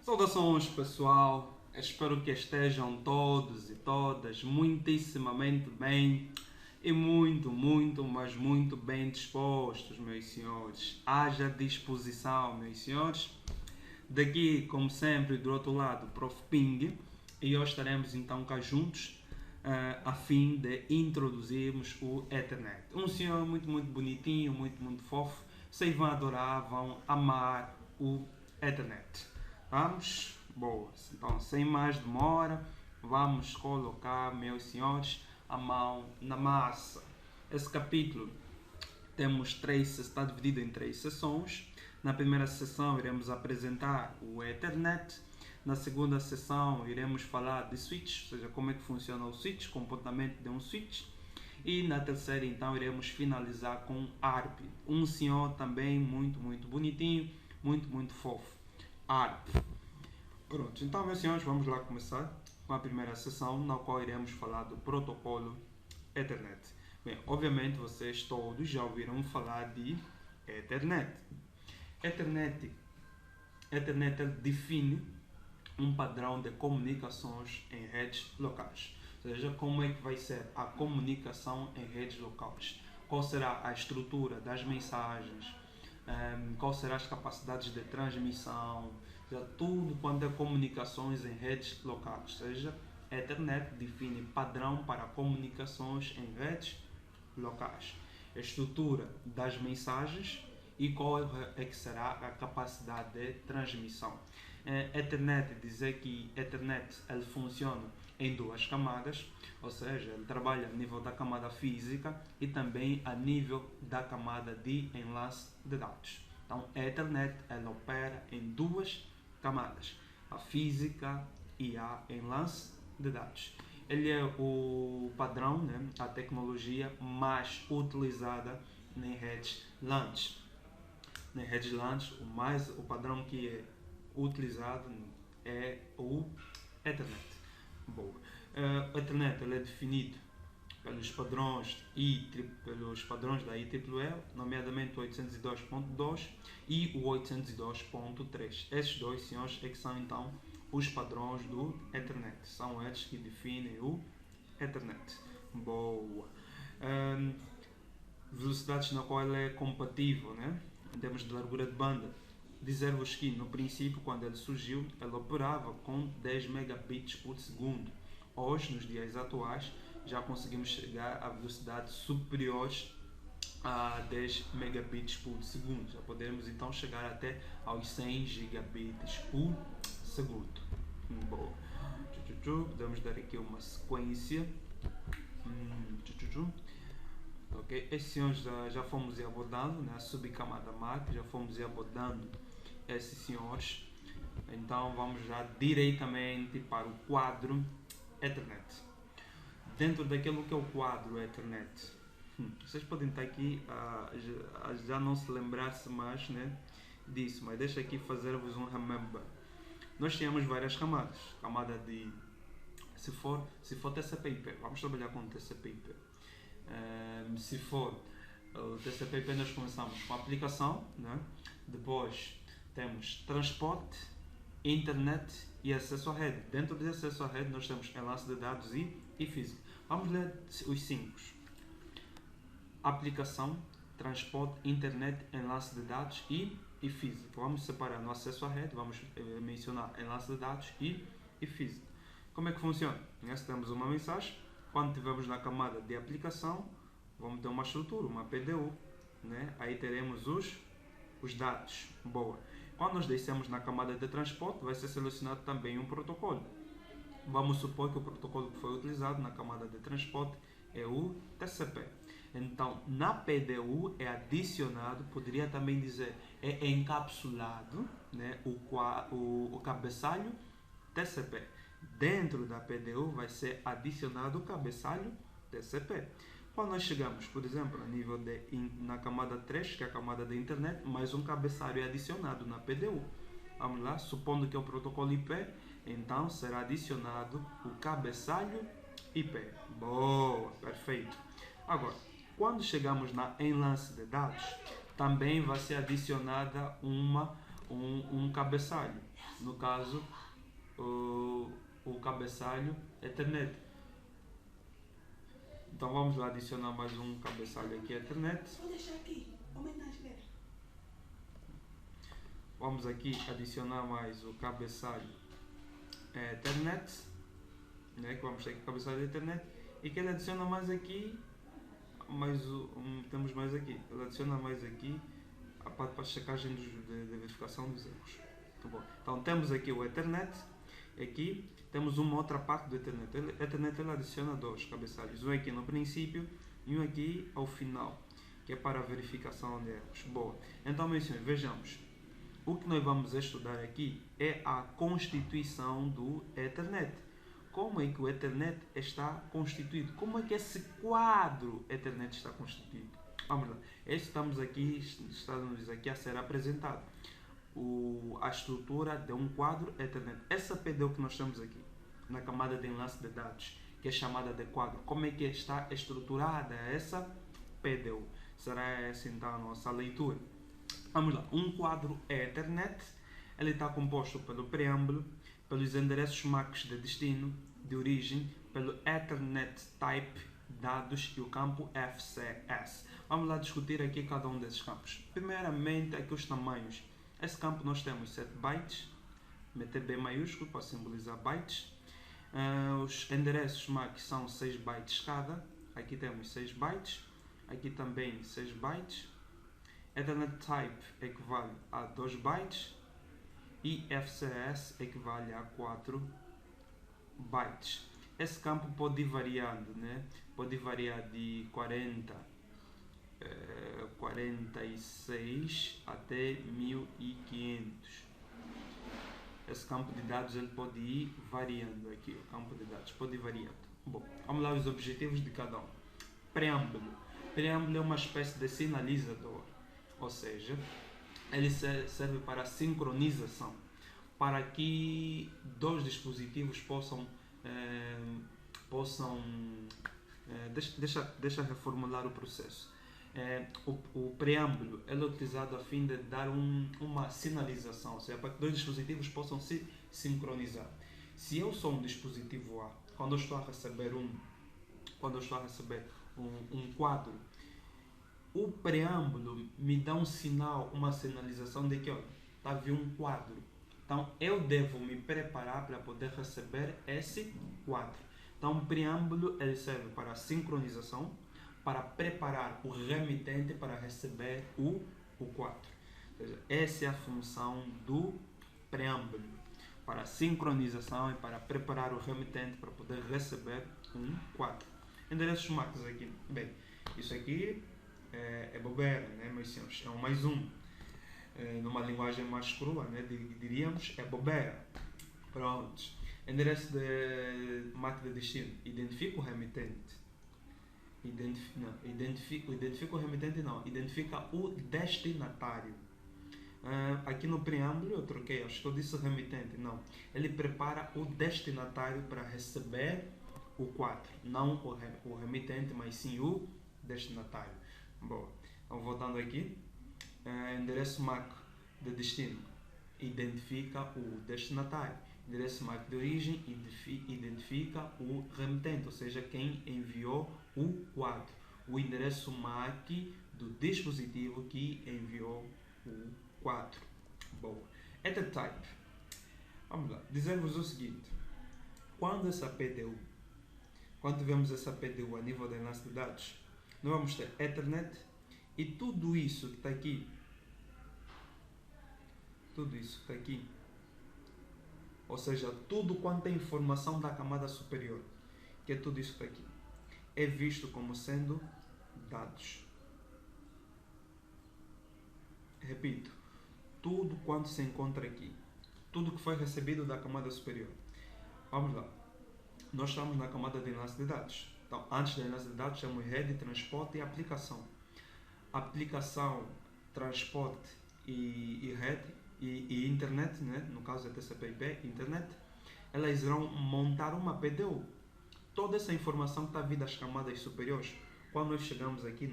Saudações pessoal, espero que estejam todos e todas muitíssimamente bem e mas muito bem dispostos, meus senhores. Haja disposição, meus senhores. Daqui, como sempre, do outro lado, Prof. Ping, e hoje estaremos então cá juntos a fim de introduzirmos o Ethernet. Um senhor muito bonitinho, muito fofo. Vocês vão adorar, vão amar o Ethernet. Vamos? Boas. Então, sem mais demora, vamos colocar, meus senhores, a mão na massa. Esse capítulo está dividido em 3 sessões. Na primeira sessão iremos apresentar o Ethernet. Na segunda sessão iremos falar de switch, ou seja, como é que funciona o switch, comportamento de um switch. E na terceira então iremos finalizar com ARP. Um senhor também muito bonitinho, muito fofo. ARP. Pronto, então meus senhores, vamos lá começar com a primeira sessão, na qual iremos falar do protocolo Ethernet. Bem, obviamente vocês todos já ouviram falar de Ethernet. Ethernet define um padrão de comunicações em redes locais. Ou seja, como é que vai ser a comunicação em redes locais. Qual será a estrutura das mensagens, qual serão as capacidades de transmissão, seja, tudo quanto é comunicações em redes locais. Ou seja, Ethernet define padrão para comunicações em redes locais. A estrutura das mensagens e qual é que será a capacidade de transmissão. Ethernet dizer que Ethernet ele funciona em 2 camadas, ou seja, ele trabalha a nível da camada física e também a nível da camada de enlace de dados. Então, a Ethernet ela opera em 2 camadas, a física e a enlace de dados. Ele é o padrão, né, a tecnologia mais utilizada em redes LAN. Na redes LAN, o padrão que é utilizado é o Ethernet. Bom, o Ethernet ele é definido pelos padrões da IEEE, nomeadamente o 802.2 e o 802.3. Esses dois senhores é que são então os padrões do Ethernet. São eles que definem o Ethernet. Boa. Velocidades na qual ele é compatível, né? Em termos de largura de banda. Dizer-vos que no princípio, quando ele surgiu, ele operava com 10 megabits por segundo. Hoje, nos dias atuais, já conseguimos chegar a velocidades superiores a 10 megabits por segundo. Já podemos então chegar até aos 100 gigabits por segundo. Boa. Podemos dar aqui uma sequência. Ok, esses senhores já fomos abordando, né? Subcamada MAC, já fomos abordando esses senhores. Então vamos já diretamente para o quadro Ethernet. Dentro daquilo que é o quadro Ethernet, vocês podem estar aqui já não se lembrar-se mais, né, disso, mas deixa aqui fazer-vos um remember. Nós temos várias camadas. Camada de... Se for TCP/IP, vamos trabalhar com TCP/IP. Se for o TCP/IP, nós começamos com a aplicação, né? Depois temos transporte, internet e acesso à rede. Dentro de acesso à rede nós temos enlace de dados e física. Vamos ler os 5. Aplicação, transporte, internet, enlace de dados e física. Vamos separar no acesso à rede, vamos mencionar enlace de dados e física. Como é que funciona? Se temos uma mensagem, quando estivermos na camada de aplicação, vamos ter uma estrutura, uma PDU, né? Aí teremos os dados. Boa. Quando nós descemos na camada de transporte, vai ser selecionado também um protocolo. Vamos supor que o protocolo que foi utilizado na camada de transporte é o TCP. Então, na PDU é adicionado, poderia também dizer, é encapsulado, né, o cabeçalho TCP. Dentro da PDU vai ser adicionado o cabeçalho TCP. Quando nós chegamos, por exemplo, na camada 3, que é a camada da internet, mais um cabeçalho é adicionado na PDU. Vamos lá, supondo que é o protocolo IP, então será adicionado o cabeçalho IP. Boa, perfeito. Agora, quando chegamos na enlace de dados, também vai ser adicionada um cabeçalho. no caso, o cabeçalho Ethernet. Então vamos lá adicionar mais um cabeçalho aqui Ethernet. Vou deixar aqui, homenagem. Vamos aqui adicionar mais o cabeçalho Ethernet, né, que vamos ter aqui o cabeçalho Ethernet, e que ele adiciona mais aqui, temos mais aqui, ele adiciona mais aqui a parte para a checagem de verificação dos erros. Tá bom. Então temos aqui o Ethernet, aqui temos uma outra parte do Ethernet. O Ethernet ele adiciona dois cabeçalhos, um aqui no princípio e um aqui ao final, que é para a verificação de erros. Boa. Então, meus senhores, vejamos. O que nós vamos estudar aqui é a constituição do Ethernet. Como é que o Ethernet está constituído? Como é que esse quadro Ethernet está constituído? Vamos lá. Estamos aqui a ser apresentado a estrutura de um quadro Ethernet. Essa PDU que nós temos aqui, na camada de enlace de dados, que é chamada de quadro. Como é que está estruturada essa PDU? Será essa então a nossa leitura? Vamos lá. Um quadro Ethernet, ele está composto pelo preâmbulo, pelos endereços MAC de destino, de origem, pelo Ethernet Type, dados e o campo FCS. Vamos lá discutir aqui cada um desses campos. Primeiramente, aqui os tamanhos. Esse campo nós temos 7 bytes, meter B maiúsculo para simbolizar bytes. Os endereços MAC são 6 bytes cada. Aqui temos 6 bytes. Aqui também 6 bytes. Ethernet Type equivale a 2 bytes. E FCS equivale a 4 bytes. Esse campo pode ir variando, né? Pode variar de 46 até 1500. Esse campo de dados ele pode ir variando aqui, o campo de dados pode ir variando. Bom, vamos lá os objetivos de cada um. Preâmbulo. Preâmbulo é uma espécie de sinalizador, ou seja, ele serve para sincronização, para que dois dispositivos possam deixa reformular o processo. O preâmbulo é utilizado a fim de dar uma sinalização, ou seja, para que dois dispositivos possam se sincronizar. Se eu sou um dispositivo A, quando eu estou a receber um quadro, o preâmbulo me dá um sinal, uma sinalização de que está a vir um quadro. Então eu devo me preparar para poder receber esse quadro. Então o preâmbulo ele serve para a sincronização, para preparar o remitente para receber o quadro. Ou seja, essa é a função do preâmbulo, para a sincronização e para preparar o remitente para poder receber um quadro. Endereços MAC aqui. Bem, isso aqui é bobeira, né, meus senhores? É um mais um. Numa linguagem mais crua, né, diríamos, é bobeira. Pronto. Endereço de MAC de destino. Identifica o remitente. Identifica o remitente não. Identifica o destinatário. Aqui no preâmbulo eu troquei, acho que eu disse remitente, não. Ele prepara o destinatário para receber o quadro. Não o remitente, mas sim o destinatário. Boa. Então voltando aqui. Endereço MAC de destino identifica o destinatário. Endereço MAC de origem identifica o remitente, ou seja, quem enviou o quadro. O endereço MAC do dispositivo que enviou o quadro. Boa. Ethertype. Vamos lá. Dizer-vos o seguinte. Quando tivermos essa PDU a nível de enlace de dados, nós vamos ter Ethernet e tudo isso que está aqui, ou seja, tudo quanto é informação da camada superior, que é tudo isso que está aqui, é visto como sendo dados. Repito, tudo quanto se encontra aqui, tudo que foi recebido da camada superior. Vamos lá. Nós estamos na camada de enlace de dados. Então, antes da enlace de dados, temos rede, transporte e aplicação. Aplicação, transporte e rede e internet, né? No caso é TCP/IP, internet, elas irão montar uma PDU. Toda essa informação que está vindo das camadas superiores, quando nós chegamos aqui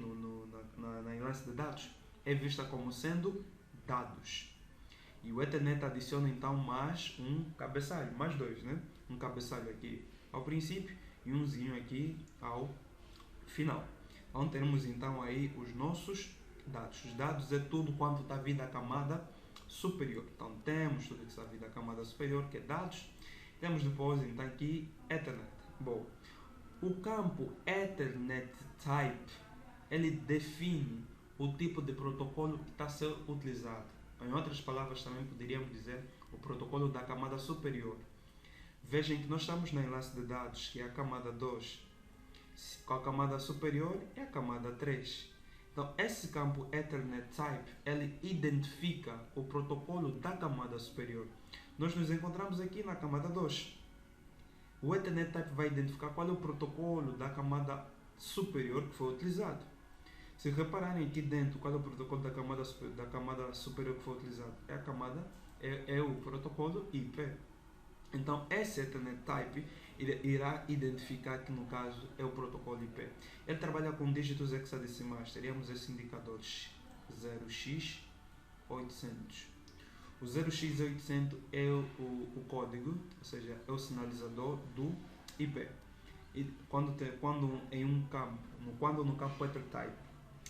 na enlace de dados, é vista como sendo dados. E o Ethernet adiciona então mais um cabeçalho, mais dois, né? Um cabeçalho aqui ao princípio e umzinho aqui ao final. Então temos então aí os nossos dados. Os dados é tudo quanto está vindo da camada superior. Então temos tudo que está vindo da camada superior, que é dados. Temos depois então aqui Ethernet. Bom, o campo Ethernet Type, ele define o tipo de protocolo que está a ser utilizado. Em outras palavras, também poderíamos dizer o protocolo da camada superior. Vejam que nós estamos no enlace de dados, que é a camada 2. Com a camada superior é a camada 3. Então, esse campo Ethernet Type, ele identifica o protocolo da camada superior. Nós nos encontramos aqui na camada 2. O Ethernet Type vai identificar qual é o protocolo da camada superior que foi utilizado. Se repararem aqui dentro qual é o protocolo da camada superior que foi utilizado, é o protocolo IP. Então, esse Ethernet Type irá identificar que, no caso, é o protocolo IP. Ele trabalha com dígitos hexadecimais. Teríamos esse indicador 0x800. O 0x800 é o código, ou seja, é o sinalizador do IP. E quando no campo Ethertype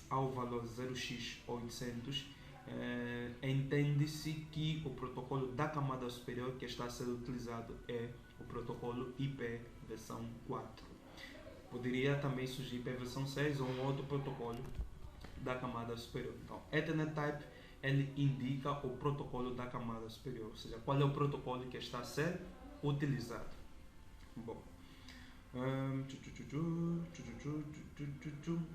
há o valor 0x800, entende-se que o protocolo da camada superior que está a ser utilizado é o protocolo IP versão 4. Poderia também surgir IP versão 6 ou um outro protocolo da camada superior. Então, Ethernet Type, ele indica o protocolo da camada superior, ou seja, qual é o protocolo que está a ser utilizado. Bom,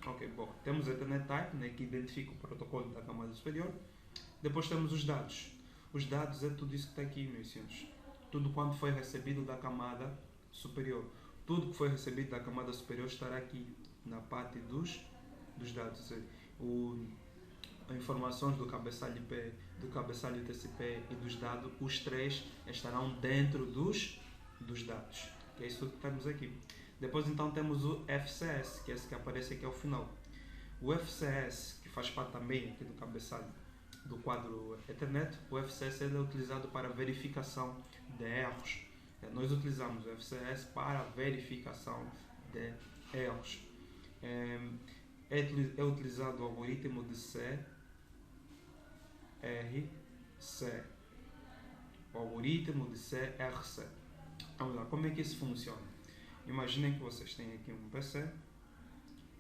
ok, bom, temos Ethernet Type, né, que identifica o protocolo da camada superior. Depois temos os dados. Os dados é tudo isso que está aqui, meus senhores. Tudo quanto foi recebido da camada superior. Tudo que foi recebido da camada superior estará aqui na parte dos dados. Informações do cabeçalho IP, do cabeçalho TCP e dos dados, os três estarão dentro dos dados. Que é isso que temos aqui. Depois então temos o FCS, que é esse que aparece aqui ao final. O FCS, que faz parte também aqui do cabeçalho do quadro Ethernet, o FCS ele é utilizado para verificação de erros. Nós utilizamos o FCS para verificação de erros. É utilizado o algoritmo de CRC. O algoritmo de CRC. Vamos lá, como é que isso funciona? Imaginem que vocês têm aqui um PC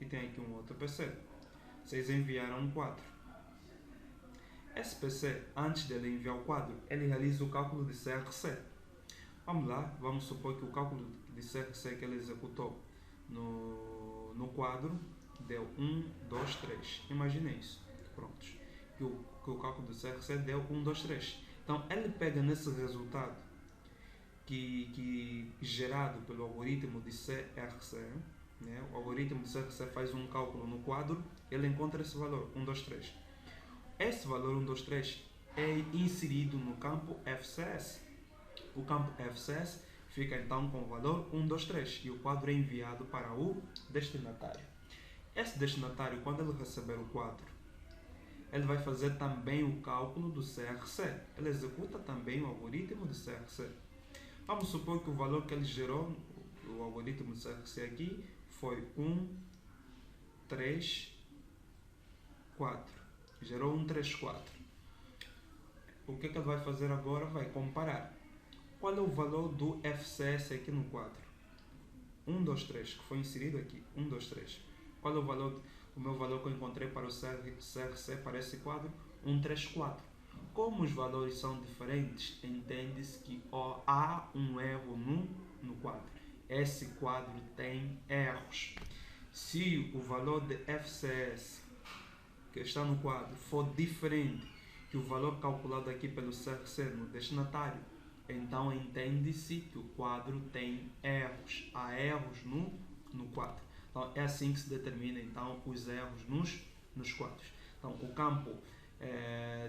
e têm aqui um outro PC. Vocês enviaram um quadro. Esse PC, antes dele enviar o quadro, ele realiza o cálculo de CRC. Vamos lá, vamos supor que o cálculo de CRC que ele executou no quadro deu 1, 2, 3. Imaginem isso. Prontos. Que o cálculo do CRC deu 1, 2, 3. Então, ele pega nesse resultado que gerado pelo algoritmo de CRC, né? O algoritmo de CRC faz um cálculo no quadro, ele encontra esse valor, 1, 2, 3. Esse valor 1, 2, 3 é inserido no campo FCS. O campo FCS fica então com o valor 1, 2, 3 e o quadro é enviado para o destinatário. Esse destinatário, quando ele receber o quadro, ele vai fazer também o cálculo do CRC. Ele executa também o algoritmo de CRC. Vamos supor que o valor que ele gerou, o algoritmo de CRC aqui, foi 1, 3, 4. Gerou 1, 3, 4. O que ele vai fazer agora? Vai comparar. Qual é o valor do FCS aqui no quadro? 1, 2, 3, que foi inserido aqui. 1, 2, 3. Qual é o meu valor que eu encontrei para o CRC para esse quadro? 1, 3, 4. Como os valores são diferentes, entende-se que há um erro no quadro. Esse quadro tem erros. Se o valor de FCS que está no quadro for diferente que o valor calculado aqui pelo CRC no destinatário, então entende-se que o quadro tem erros. Há erros no quadro. Então é assim que se determina então os erros nos quadros. Então o campo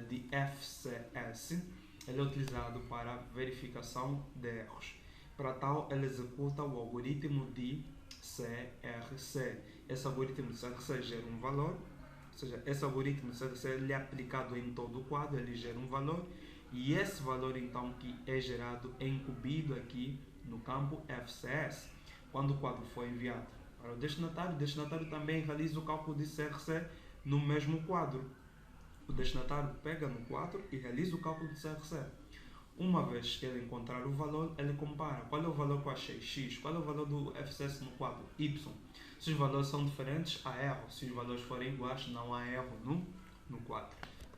de FCS ele é utilizado para verificação de erros. Para tal, ele executa o algoritmo de CRC. Esse algoritmo de CRC gera um valor, ou seja, esse algoritmo de CRC ele é aplicado em todo o quadro, ele gera um valor E esse valor então que é gerado é incluído aqui no campo FCS, quando o quadro foi enviado para o destinatário também realiza o cálculo de CRC no mesmo quadro. O destinatário pega no quadro e realiza o cálculo de CRC. Uma vez que ele encontrar o valor, ele compara. Qual é o valor que eu achei? X. Qual é o valor do FCS no quadro? Y. Se os valores são diferentes, há erro. Se os valores forem iguais, não há erro no quadro.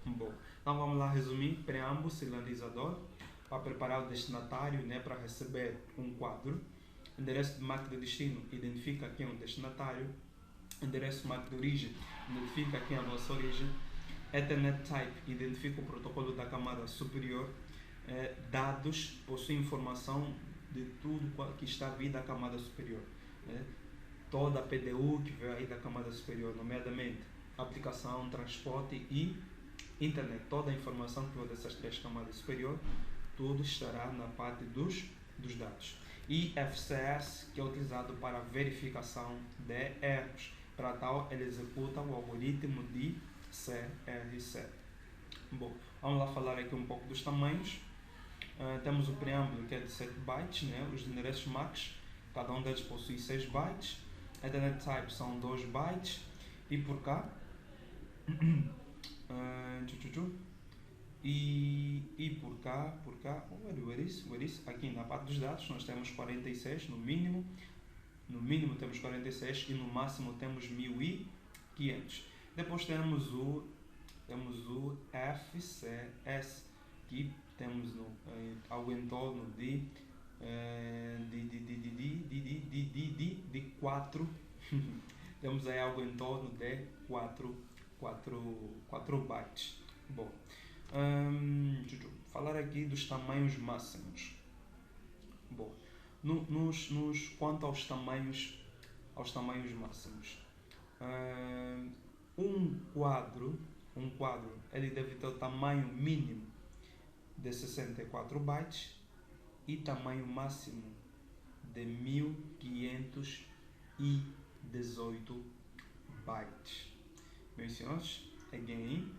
Bom, então vamos lá resumir. Preâmbulo, sinalizador, para preparar o destinatário, né, para receber um quadro. Endereço de marca de destino, identifica quem é o destinatário. Endereço de marca de origem, identifica quem é a nossa origem. Ethernet Type, identifica o protocolo da camada superior. Dados, possui informação de tudo que está vindo da camada superior. Toda a PDU que veio aí da camada superior, nomeadamente aplicação, transporte e internet. Toda a informação que veio dessas três camadas superior, tudo estará na parte dos dados. E FCS, que é utilizado para verificação de erros. Para tal, ele executa o algoritmo de CRC. Bom, vamos lá falar aqui um pouco dos tamanhos. Temos o preâmbulo, que é de 7 bytes, né? Os endereços MAC, cada um deles possui 6 bytes. Ethernet Type são 2 bytes. E por cá, e por cá, where is? Aqui na parte dos dados nós temos 46 no mínimo temos 46 e no máximo temos 1500. Depois temos o FCS, que temos algo em torno de 4 temos aí algo em torno de 4 bytes. Bom, falar aqui dos tamanhos máximos. Bom, quanto aos tamanhos máximos, um quadro ele deve ter o tamanho mínimo de 64 bytes e tamanho máximo de 1518 bytes. Meus senhores, again,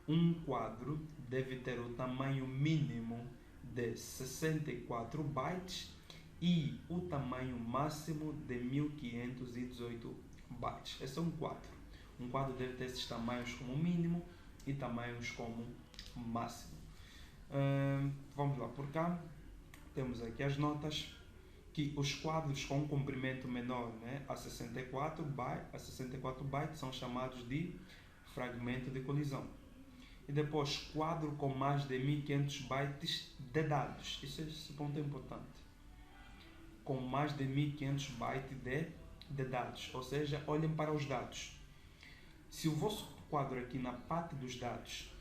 um quadro deve ter o tamanho mínimo de 64 bytes e o tamanho máximo de 1518 bytes. Esse é um quadro. Um quadro deve ter esses tamanhos como mínimo e tamanhos como máximo. Vamos lá por cá. Temos aqui as notas, que os quadros com comprimento menor, né, a 64 bytes são chamados de fragmento de colisão. E depois, quadro com mais de 1500 bytes de dados. Esse ponto é importante. Com mais de 1500 bytes de dados. Ou seja, olhem para os dados. Se o vosso quadro aqui na parte dos dados,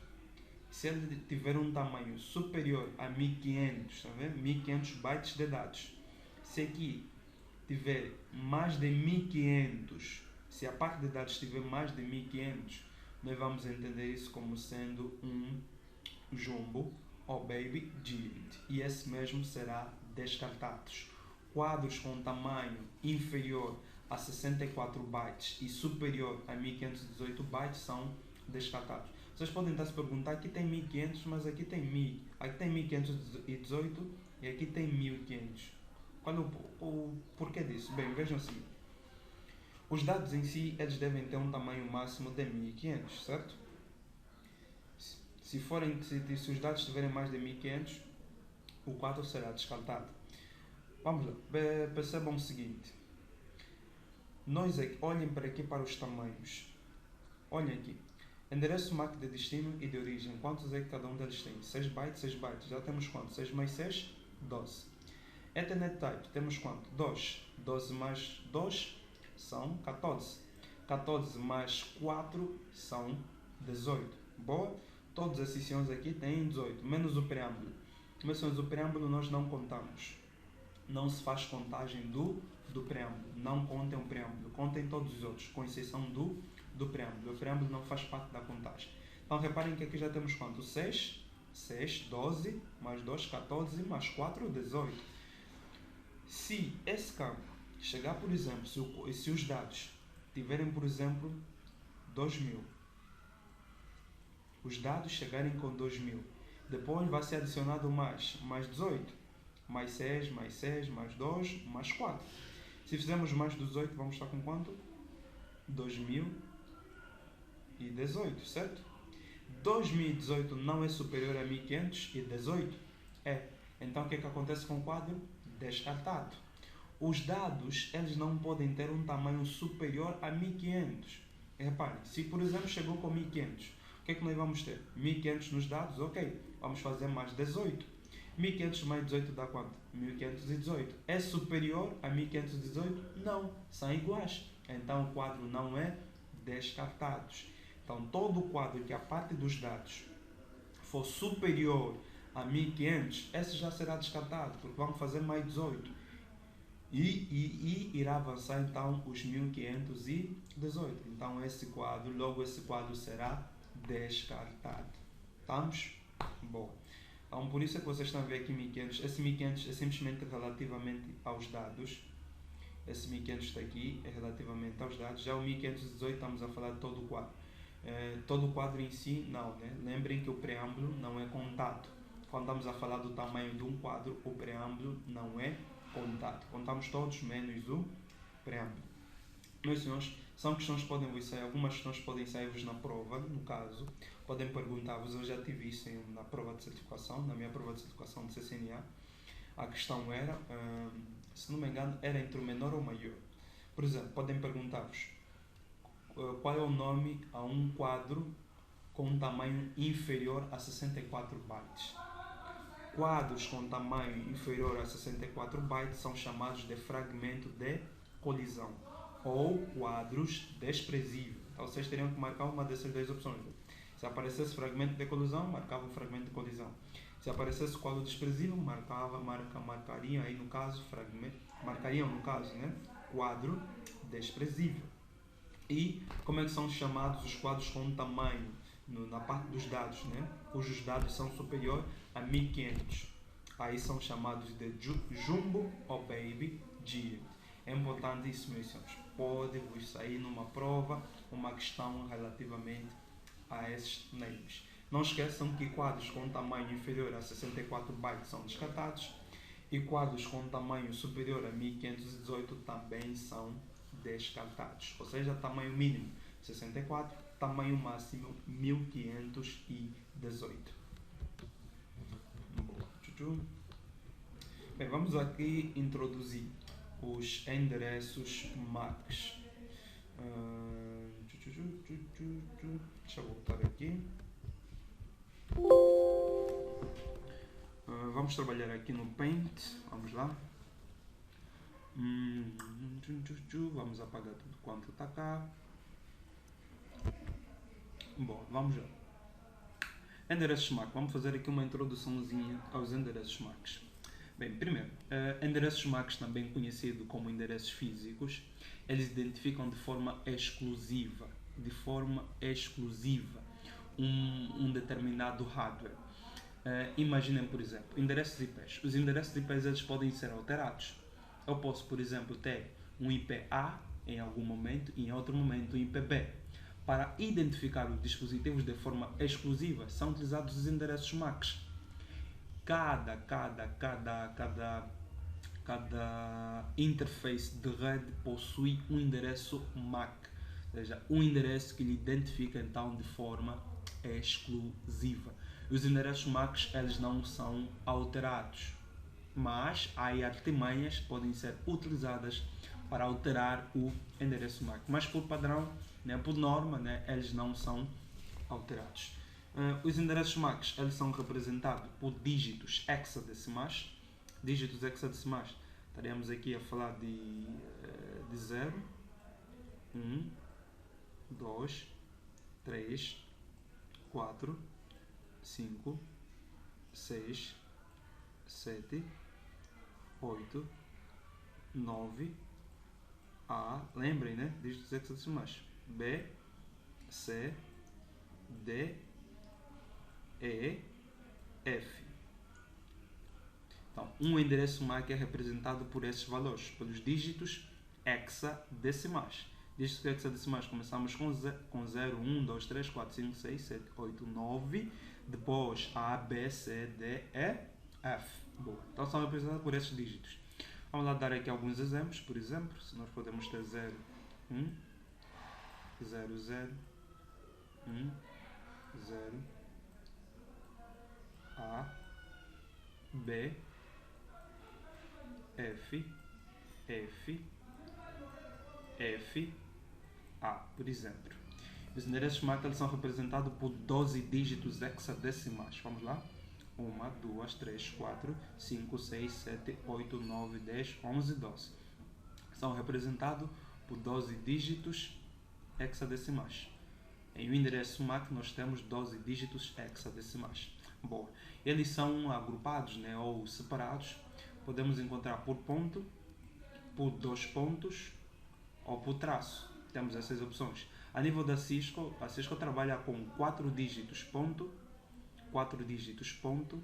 se ele tiver um tamanho superior a 1500, tá vendo? 1500 bytes de dados. Se aqui tiver mais de 1500, se a parte de dados tiver mais de 1500, nós vamos entender isso como sendo um jumbo ou baby digit. E esse mesmo será descartado. Quadros com tamanho inferior a 64 bytes e superior a 1518 bytes são descartados. Vocês podem estar se perguntar, aqui tem 1500, mas aqui tem 1000. Aqui tem 1518 e aqui tem 1500. Qual é o porquê disso? Bem, vejam assim. Os dados em si, eles devem ter um tamanho máximo de 1500, certo? Se os dados tiverem mais de 1500, o quadro será descartado. Vamos lá, percebam o seguinte. Olhem para aqui para os tamanhos. Olhem aqui. Endereço MAC de destino e de origem. Quantos é que cada um deles tem? 6 bytes, 6 bytes. Já temos quanto? 6 mais 6? 12. Ethernet Type, temos quanto? 2. 12 mais 2 são 14. 14 mais 4 são 18. Boa? Todos esses sons aqui têm 18, menos o preâmbulo. Mas o preâmbulo nós não contamos. Não se faz contagem do preâmbulo. Não contem o preâmbulo. Contem todos os outros, com exceção do preâmbulo. O preâmbulo não faz parte da contagem. Então reparem que aqui já temos quanto? 6, 12, mais 2, 14, mais 4, 18. Se esse campo chegar, por exemplo, se os dados tiverem, por exemplo, 2000, os dados chegarem com 2000 Depois vai ser adicionado mais 18. Mais 6, mais 6, mais 2, mais 4. Se fizermos mais 18, vamos estar com quanto? 2018, certo? 2018 não é superior a 1518? É. Então o que é que acontece com o quadro? Descartado. Os dados, eles não podem ter um tamanho superior a 1500. Reparem, se por exemplo chegou com 1500, o que é que nós vamos ter? 1500 nos dados, ok. Vamos fazer mais 18. 1500 mais 18 dá quanto? 1518. É superior a 1518? Não, são iguais. Então o quadro não é descartado. Então todo quadro que a parte dos dados for superior a 1500, esse já será descartado, porque vamos fazer mais 18. E irá avançar então os 1518. Então esse quadro será descartado. Estamos? Bom. Então por isso é que vocês estão a ver aqui 1500. Esse 1500 é simplesmente relativamente aos dados. Esse 1500 está aqui, é relativamente aos dados. Já o 1518 estamos a falar de todo o quadro. Todo o quadro em si, não, né? Lembrem que o preâmbulo não é contado. Quando estamos a falar do tamanho de um quadro, o preâmbulo não é contado. Contamos todos menos o preâmbulo. Meus senhores, são questões que podem vos sair, algumas questões podem sair-vos na prova, no caso, podem perguntar-vos, eu já tive isso na prova de certificação, na minha prova de certificação de CCNA. A questão era, se não me engano, era entre o menor ou o maior. Por exemplo, podem perguntar-vos qual é o nome a um quadro com um tamanho inferior a 64 bytes. Quadros com tamanho inferior a 64 bytes são chamados de fragmento de colisão ou quadros desprezíveis. Então vocês teriam que marcar uma dessas duas opções. Se aparecesse fragmento de colisão, marcava o fragmento de colisão. Se aparecesse quadro desprezível, marcariam aí no caso né, quadro desprezível. E como é que são chamados os quadros com tamanho na parte dos dados, né, cujos dados são superior a 1500? Aí são chamados de jumbo ou baby G. É importante isso, meus senhores. Pode vos sair numa prova uma questão relativamente a esses names. Não esqueçam que quadros com tamanho inferior a 64 bytes são descartados e quadros com tamanho superior a 1518 também são descartados. Ou seja, tamanho mínimo 64, tamanho máximo 1518. Bem, vamos aqui introduzir os endereços MACs. Deixa eu voltar aqui. Vamos trabalhar aqui no Paint. Vamos lá. Vamos apagar tudo quanto está cá. Bom, vamos lá. Endereços MAC. Vamos fazer aqui uma introduçãozinha aos endereços MACs. Bem, primeiro, endereços MACs, também conhecido como endereços físicos, eles identificam de forma exclusiva um determinado hardware. Imaginem, por exemplo, endereços IPs. Os endereços IPs eles podem ser alterados. Eu posso, por exemplo, ter um IP A em algum momento e em outro momento um IP B. Para identificar os dispositivos de forma exclusiva, são utilizados os endereços MACs. Cada interface de rede possui um endereço MAC, ou seja, um endereço que lhe identifica então de forma exclusiva. Os endereços MACs eles não são alterados, mas há artimanhas que podem ser utilizadas para alterar o endereço MAC, mas por padrão, né, por norma, né, eles não são alterados. Os endereços MACs eles são representados por dígitos hexadecimais. Dígitos hexadecimais, estaremos aqui a falar de 0, 1, 2, 3, 4, 5, 6, 7, 8, 9, A, lembrem, né? Dígitos hexadecimais. B, C, D, E, F. Então, um endereço MAC é representado por esses valores, pelos dígitos hexadecimais. Dígitos hexadecimais começamos com 0, 1, 2, 3, 4, 5, 6, 7, 8, 9, depois a B, C, D, E, F. Boa. Então são representados por esses dígitos. Vamos lá dar aqui alguns exemplos. Por exemplo, se nós podemos ter 0, 1, 0, 0, 1, 0, A, B, F, F, F, A, por exemplo. Os endereços MAC são representados por 12 dígitos hexadecimais. Vamos lá? 1, 2, 3, 4, 5, 6, 7, 8, 9, 10, 11, 12. São representados por 12 dígitos hexadecimais. Em um endereço MAC nós temos 12 dígitos hexadecimais. Bom, eles são agrupados, né, ou separados. Podemos encontrar por ponto, por 2 pontos ou por traço. Temos essas opções. A nível da Cisco, a Cisco trabalha com 4 dígitos ponto, 4 dígitos ponto,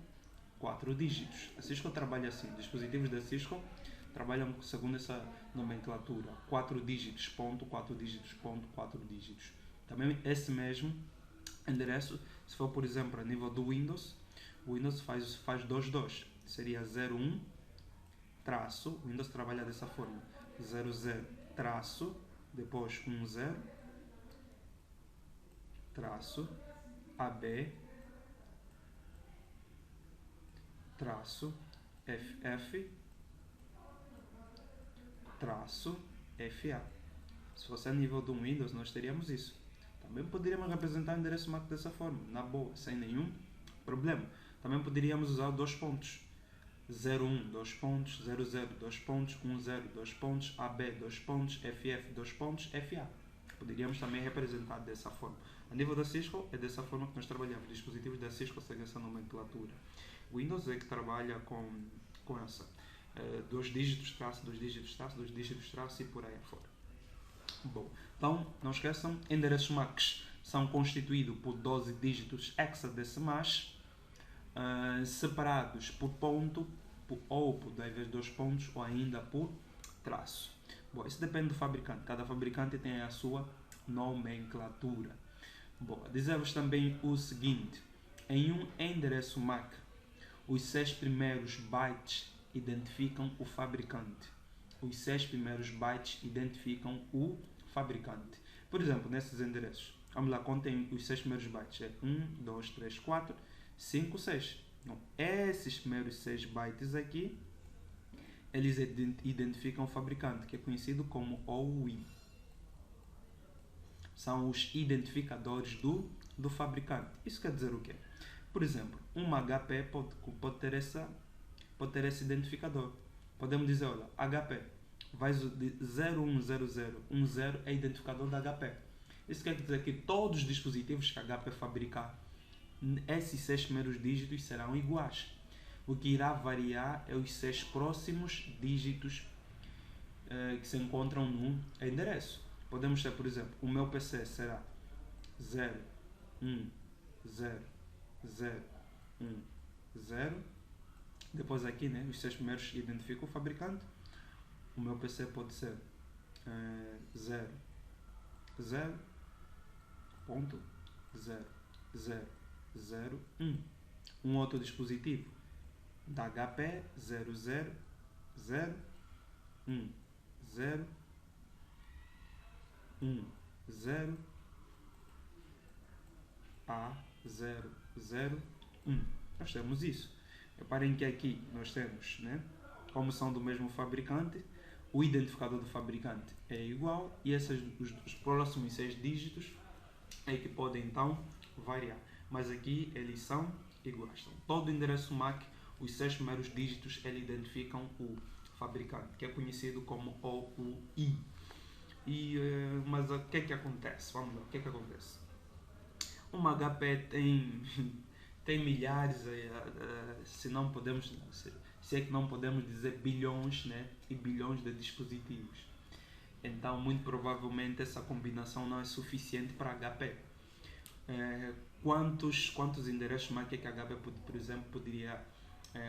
4 dígitos. A Cisco trabalha assim. Dispositivos da Cisco trabalham segundo essa nomenclatura. 4 dígitos ponto, 4 dígitos ponto, 4 dígitos. Também esse mesmo endereço, se for por exemplo a nível do Windows, o Windows faz 2. Seria 01 traço, o Windows trabalha dessa forma. 00 traço, depois 10 traço, AB traço, FF traço, FA. Se fosse a nível do Windows, nós teríamos isso. Também poderíamos representar o endereço MAC dessa forma, na boa, sem nenhum problema. Também poderíamos usar 2 pontos. 01, 2 pontos, 00, 2 pontos, 10, 2 pontos, AB, 2 pontos, FF, 2 pontos, FA. Poderíamos também representar dessa forma. A nível da Cisco, é dessa forma que nós trabalhamos. Dispositivos da Cisco seguem essa nomenclatura. O Windows é que trabalha com essa. 2 dígitos, traço, 2 dígitos, traço, 2 dígitos, traço e por aí afora. Bom, então, não esqueçam, endereços MACs são constituídos por 12 dígitos hexadecimais, separados por ponto, ou por 2 pontos, ou ainda por traço. Bom, isso depende do fabricante. Cada fabricante tem a sua nomenclatura. Bom, dizer-vos também o seguinte. Em um endereço MAC, os 6 primeiros bytes identificam o fabricante. Os 6 primeiros bytes identificam o fabricante. Por exemplo, nesses endereços, vamos lá, contem os 6 primeiros bytes. É 1, 2, 3, 4, 5, 6. Então, esses primeiros 6 bytes aqui, eles identificam o fabricante, que é conhecido como OUI. São os identificadores do fabricante. Isso quer dizer o quê? Por exemplo, uma HP pode ter esse identificador. Podemos dizer, olha, HP vai de 010010 é identificador da HP. Isso quer dizer que todos os dispositivos que a HP fabricar, esses 6 primeiros dígitos serão iguais. O que irá variar é os 6 próximos dígitos que se encontram no endereço. Podemos ter, por exemplo, o meu PC será 0, 1, 0, 0, 1, 0. Depois aqui, né, os 6 primeiros identificam o fabricante. O meu PC pode ser 0, 0, ponto, 0, 0, 0, 1. Um outro dispositivo da HP 00, 0, 1, 0, 1, 0, A, 0, 0, 1. Nós temos isso. Reparem que aqui nós temos, né, como são do mesmo fabricante, o identificador do fabricante é igual e os próximos 6 dígitos é que podem então variar. Mas aqui eles são iguais. Então, todo endereço MAC, os 6 primeiros dígitos, eles identificam o fabricante, que é conhecido como OUI. Mas o que é que acontece? Vamos lá, o que é que acontece? Uma HP tem milhares, se é que não podemos dizer bilhões, né, e bilhões de dispositivos. Então, muito provavelmente, essa combinação não é suficiente para HP. Quantos endereços MAC é que a HP, por exemplo, poderia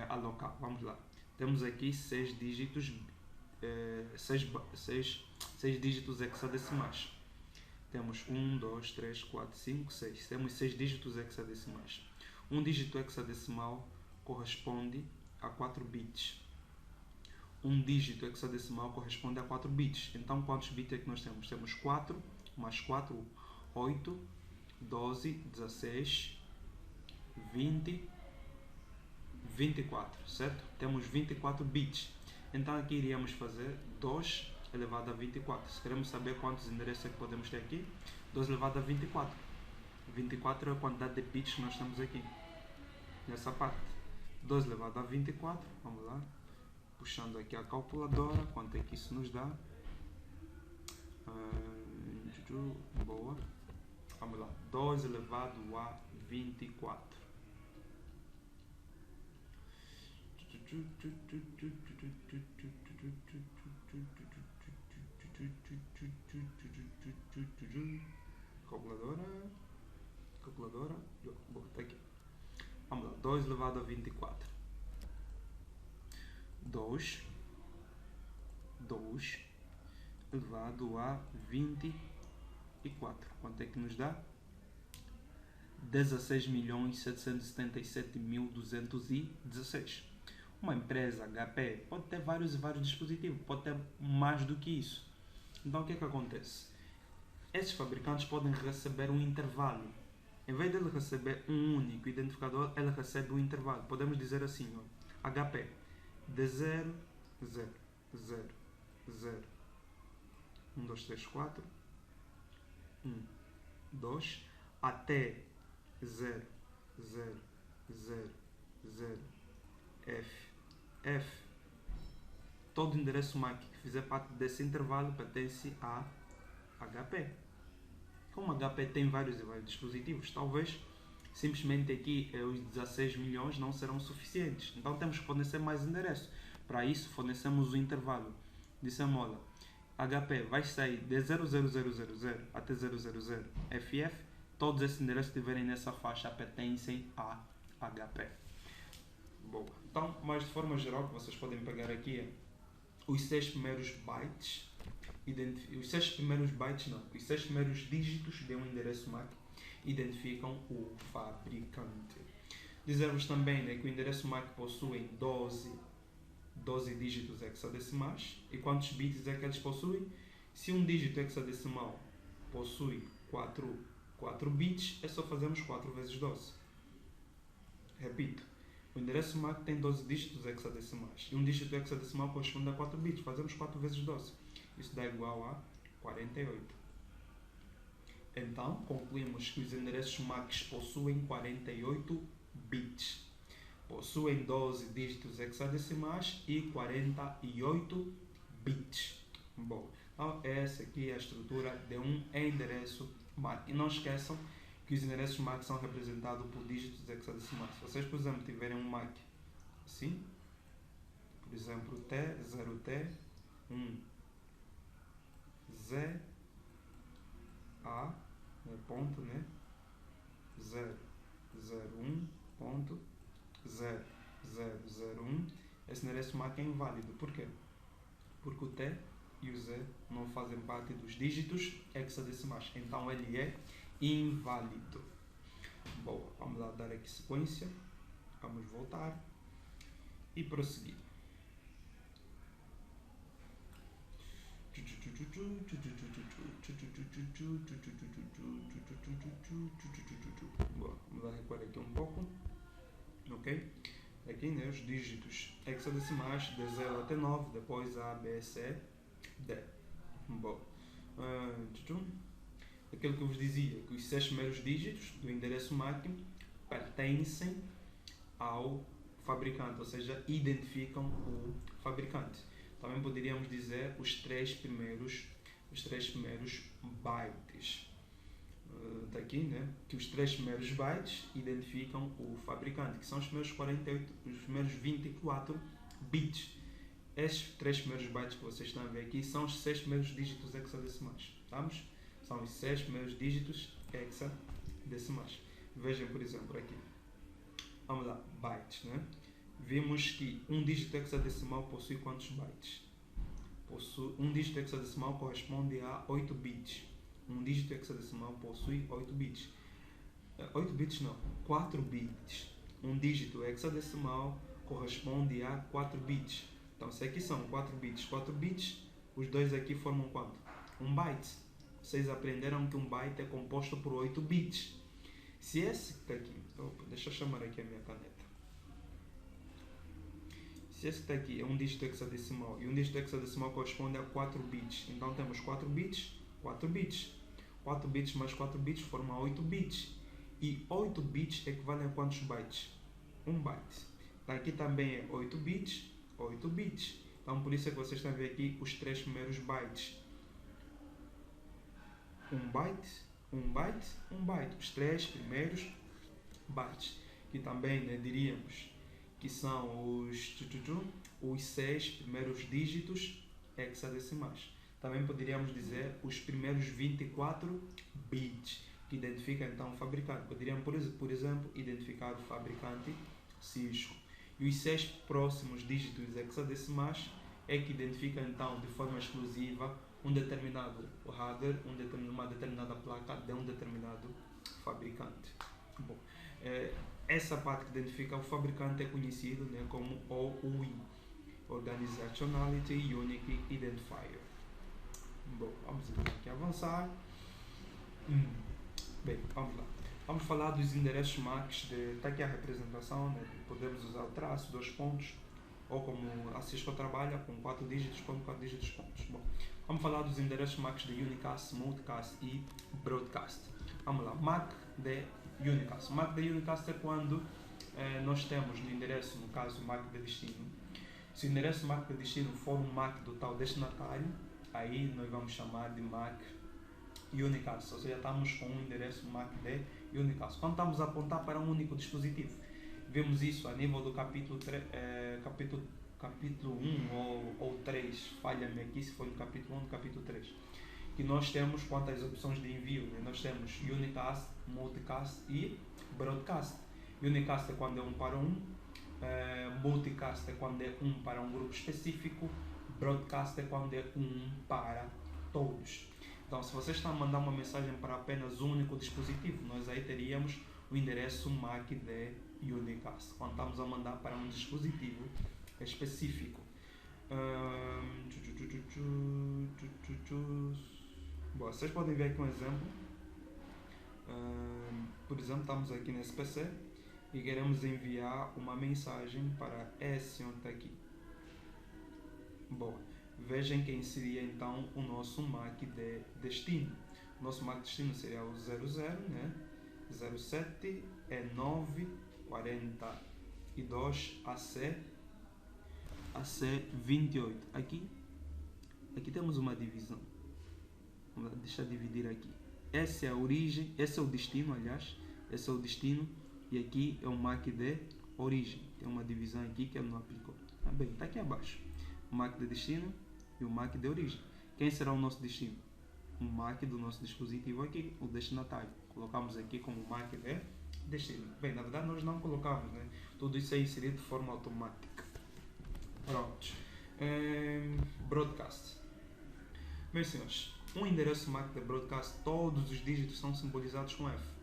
alocar? Vamos lá. Temos aqui 6 dígitos, 6 dígitos hexadecimais. Temos 1, 2, 3, 4, 5, 6. Temos 6 dígitos hexadecimais. Um dígito hexadecimal corresponde a 4 bits. Um dígito hexadecimal corresponde a 4 bits. Então, quantos bits é que nós temos? Temos 4 mais 4, 8, 12, 16, 20, 24, certo? Temos 24 bits. Então, aqui iríamos fazer 2 elevado a 24. Se queremos saber quantos endereços é que podemos ter aqui, 2 elevado a 24. 24 é a quantidade de bits que nós temos aqui, nessa parte. 2 elevado a 24, vamos lá. Puxando aqui a calculadora, quanto é que isso nos dá? Boa. Vamos lá. 2 elevado a 24. Calculadora. Boa, tá aqui. Vamos lá. 2 elevado a 24. 2 elevado a 24. Quanto é que nos dá? 16.777.216. Uma empresa HP pode ter vários e vários dispositivos, pode ter mais do que isso. Então, o que é que acontece? Esses fabricantes podem receber um intervalo. Em vez de ele receber um único identificador, ele recebe um intervalo. Podemos dizer assim, ó, HP de 0, 0, 0, 0, 1, 2, 3, 4, 1, 2, até 0, 0, 0, 0, F, F. Todo endereço MAC que fizer parte desse intervalo pertence a HP. Como HP tem vários e vários dispositivos, talvez simplesmente aqui os 16 milhões não serão suficientes. Então temos que fornecer mais endereços. Para isso fornecemos o intervalo. Dissemos, olha, HP vai sair de 00000 até 000FF. Todos esses endereços que estiverem nessa faixa pertencem a HP. Boa. Então, mas de forma geral, o que vocês podem pegar aqui é os 6 primeiros bytes. Os 6 primeiros dígitos de um endereço MAC identificam o fabricante. Dizer-vos também, né, que o endereço MAC possui 12 dígitos hexadecimais. E quantos bits é que eles possuem? Se um dígito hexadecimal possui 4 bits, é só fazermos 4 vezes 12. Repito, o endereço MAC tem 12 dígitos hexadecimais. E um dígito hexadecimal corresponde a 4 bits. Fazemos 4 vezes 12. Isso dá igual a 48. Então, concluímos que os endereços MAC possuem 48 bits. Possuem 12 dígitos hexadecimais e 48 bits. Bom, então essa aqui é a estrutura de um endereço MAC. E não esqueçam que os endereços MAC são representados por dígitos hexadecimais. Se vocês, por exemplo, tiverem um MAC assim, por exemplo, T, 0T, 1, Z, A, ponto, né? 0, 0, 1, ponto, 0, 0, 0, 1. Esse endereço MAC é inválido. Por quê? Porque o T e o Z não fazem parte dos dígitos hexadecimais. Então ele é inválido. Bom, vamos lá dar aqui sequência. Vamos voltar e prosseguir. Bom, vamos lá recuar aqui um pouco. Ok? Aqui, né, os dígitos hexadecimais de 0 até 9, depois A, B, C, D. Bom, aquilo que eu vos dizia, que os 6 primeiros dígitos do endereço MAC pertencem ao fabricante, ou seja, identificam o fabricante. Também poderíamos dizer os 3 primeiros bytes. Está aqui, né? Que os 3 primeiros bytes identificam o fabricante, que são os primeiros 48, os primeiros 24 bits. Estes 3 primeiros bytes que vocês estão a ver aqui são os 6 primeiros dígitos hexadecimais. Estamos? São os 6 primeiros dígitos hexadecimais. Vejam, por exemplo, aqui. Vamos lá, bytes, né? Vimos que um dígito hexadecimal possui quantos bytes? Um dígito hexadecimal corresponde a 8 bits. Um dígito hexadecimal possui 8 bits. 8 bits não, 4 bits. Um dígito hexadecimal corresponde a 4 bits. Então, se aqui são 4 bits, 4 bits, os dois aqui formam quanto? 1 byte. Vocês aprenderam que um byte é composto por 8 bits. Se esse que está aqui, deixa eu chamar aqui a minha caneta. Se esse que está aqui é um dígito hexadecimal e um dígito hexadecimal corresponde a 4 bits, então temos 4 bits, 4 bits. 4 bits mais 4 bits formam 8 bits. E 8 bits equivale a quantos bytes? 1 byte. Aqui também é 8 bits, 8 bits. Então por isso é que vocês estão a ver aqui os 3 primeiros bytes. 1 byte, 1 byte, 1 byte. Os 3 primeiros bytes. Que também, né, diríamos que são os 6 primeiros dígitos hexadecimais. Também poderíamos dizer os primeiros 24 bits, que identificam então o fabricante. Poderíamos, por exemplo, identificar o fabricante Cisco. E os 6 próximos dígitos hexadecimais é que identificam então de forma exclusiva um determinado hardware, uma determinada placa de um determinado fabricante. Bom, essa parte que identifica o fabricante é conhecido, né, como OUI, Organizationality Unique Identifier. Bom, vamos aqui avançar. Bem, vamos lá. Vamos falar dos endereços MAC. Está aqui a representação, né? Podemos usar o traço, 2 pontos, ou como a Cisco trabalha, com 4 dígitos, ponto, 4 dígitos, pontos. Bom, vamos falar dos endereços MAC de Unicast, Multicast e Broadcast. Vamos lá, MAC de Unicast. MAC de Unicast é quando nós temos no endereço, no caso, MAC de destino. Se o endereço MAC de destino for um MAC do tal destinatário, aí nós vamos chamar de MAC Unicast, ou seja, estamos com um endereço MAC de Unicast. Quando estamos a apontar para um único dispositivo, vemos isso a nível do capítulo 1 ou 3, falha-me aqui se foi no capítulo 1 ou no capítulo 3, que nós temos quantas opções de envio, né? Nós temos Unicast, Multicast e Broadcast. Unicast é quando é 1 para 1, Multicast é quando é 1 para um grupo específico, Broadcast é quando é 1 para todos. Então, se vocês estão a mandar uma mensagem para apenas um único dispositivo, nós aí teríamos o endereço MAC de Unicast, quando estamos a mandar para um dispositivo específico. Bom, vocês podem ver aqui um exemplo. Por exemplo, estamos aqui nesse PC e queremos enviar uma mensagem para esse onde está aqui. Bom, vejam quem seria então o nosso MAC de destino. O nosso MAC de destino seria o 00, né? 07 E9 42 AC28. Aqui temos uma divisão. Deixa eu dividir aqui. Essa é a origem, esse é o destino, aliás. Esse é o destino e aqui é o MAC de origem. Tem uma divisão aqui que ele não aplicou. Tá bem, está aqui abaixo. O MAC de destino e o MAC de origem. Quem será o nosso destino? O MAC do nosso dispositivo aqui, o destinatário. Colocamos aqui como MAC de destino. Bem, na verdade nós não colocamos, né? Tudo isso é inserido de forma automática. Pronto. Broadcast. Meus senhores, um endereço MAC de broadcast, todos os dígitos são simbolizados com F.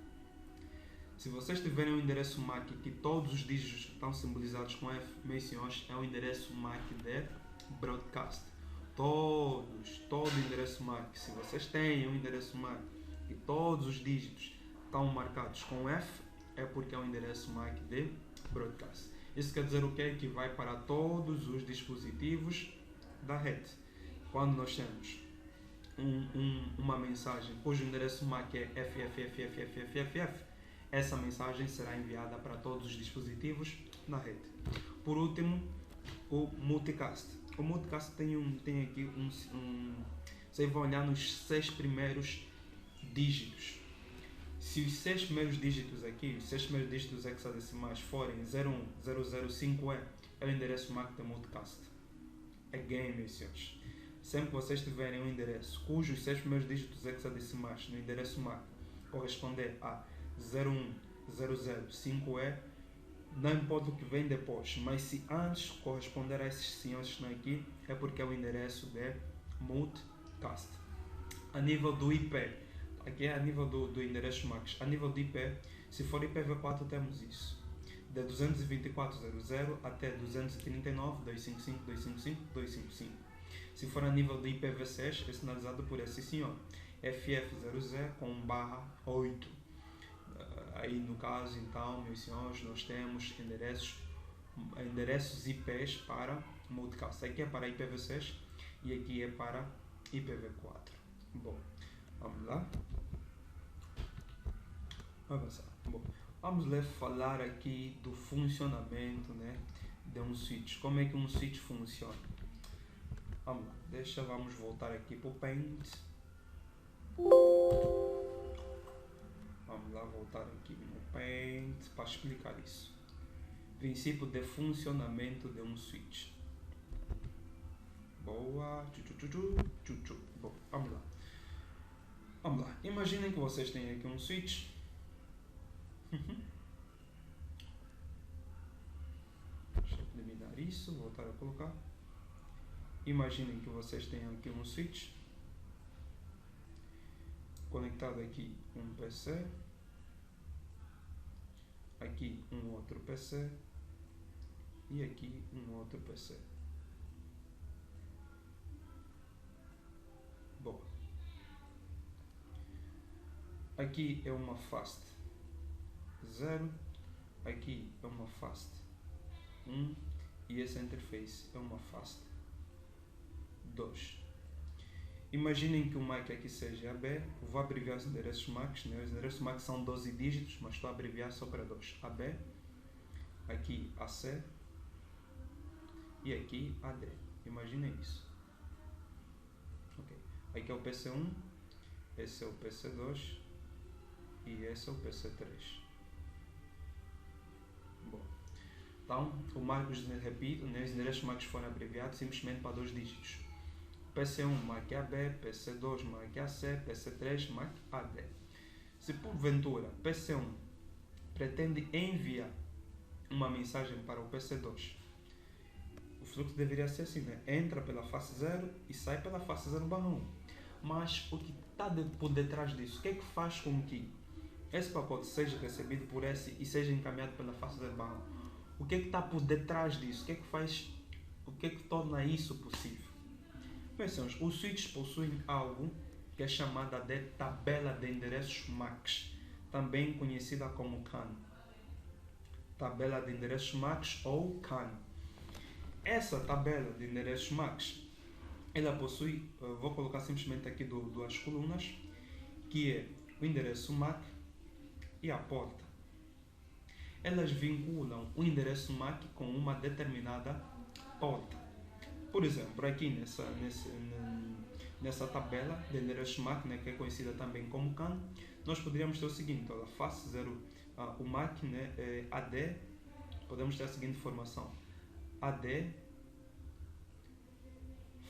Se vocês tiverem um endereço MAC que todos os dígitos estão simbolizados com F, meus senhores, é um endereço MAC de broadcast. Todo endereço MAC, se vocês têm um endereço MAC e todos os dígitos estão marcados com F, é porque é um endereço MAC de broadcast. Isso quer dizer o quê? Que vai para todos os dispositivos da rede. Quando nós temos uma mensagem cujo endereço MAC é FFFFFFF, essa mensagem será enviada para todos os dispositivos na rede. Por último, o multicast. O multicast tem aqui vocês vão olhar nos 6 primeiros dígitos. Se os 6 primeiros dígitos aqui, os 6 primeiros dígitos hexadecimais forem 01005E, é o endereço MAC da multicast. Again, meus senhores, sempre que vocês tiverem um endereço cujos 6 primeiros dígitos hexadecimais no endereço MAC corresponder a 01005E, não importa o que vem depois, mas se antes corresponder a esses senhores que estão aqui, é porque é o endereço de multicast. A nível do IP, aqui é a nível do endereço MAC, a nível do IP, Se for IPv4 temos isso. De 224.0.0 até 239.255.255.255. Se for a nível de IPv6, é sinalizado por esse senhor. FF0Z com /8. Aí no caso, então, meus senhores, nós temos endereços IPs para multicast. Aqui é para IPv6 e aqui é para IPv4. Bom, vamos lá. Avançar. Bom, vamos lá falar aqui do funcionamento, né, de um switch. Como é que um switch funciona? Vamos lá. Vamos voltar aqui para o Paint. Vamos lá voltar aqui no Paint para explicar isso. Princípio de funcionamento de um switch. Boa. Bom, vamos lá. Vamos lá. Imaginem que vocês têm aqui um switch. Deixa eu eliminar isso, voltar a colocar. Imaginem que vocês têm aqui um switch conectado aqui um PC, aqui um outro PC e aqui um outro PC. Bom, aqui é uma fast 0, aqui é uma fast 1 e essa interface é uma fast 2. Imaginem que o MAC aqui seja AB, vou abreviar os endereços MAC, né? Os endereços MAC são 12 dígitos, mas estou a abreviar só para 2. AB, aqui AC e aqui AD. Imaginem isso. Okay. Aqui é o PC1, esse é o PC2 e esse é o PC3. Bom, então o MAC, repito, né? Os endereços MAC foram abreviados simplesmente para 2 dígitos. PC1 MAC AB, PC2 MAC AC, PC3 MAC AD. Se porventura PC1 pretende enviar uma mensagem para o PC2, o fluxo deveria ser assim, né? Entra pela face 0 e sai pela face 0/1. Mas o que está por detrás disso? O que é que faz com que esse pacote seja recebido por esse e seja encaminhado pela face 0/1? O que é que está por detrás disso? O que é que faz? O que é que torna isso possível? Pensamos, os switches possuem algo que é chamada de tabela de endereços MAC, também conhecida como CAN. Tabela de endereços MAC ou CAN. Essa tabela de endereços MAC, ela possui, vou colocar simplesmente aqui duas colunas, que é o endereço MAC e a porta. Elas vinculam o endereço MAC com uma determinada porta. Por exemplo, aqui nessa tabela de endereços MAC, né, que é conhecida também como CAN, nós poderíamos ter o seguinte: olha, face 0, o MAC, né, é AD, podemos ter a seguinte informação: AD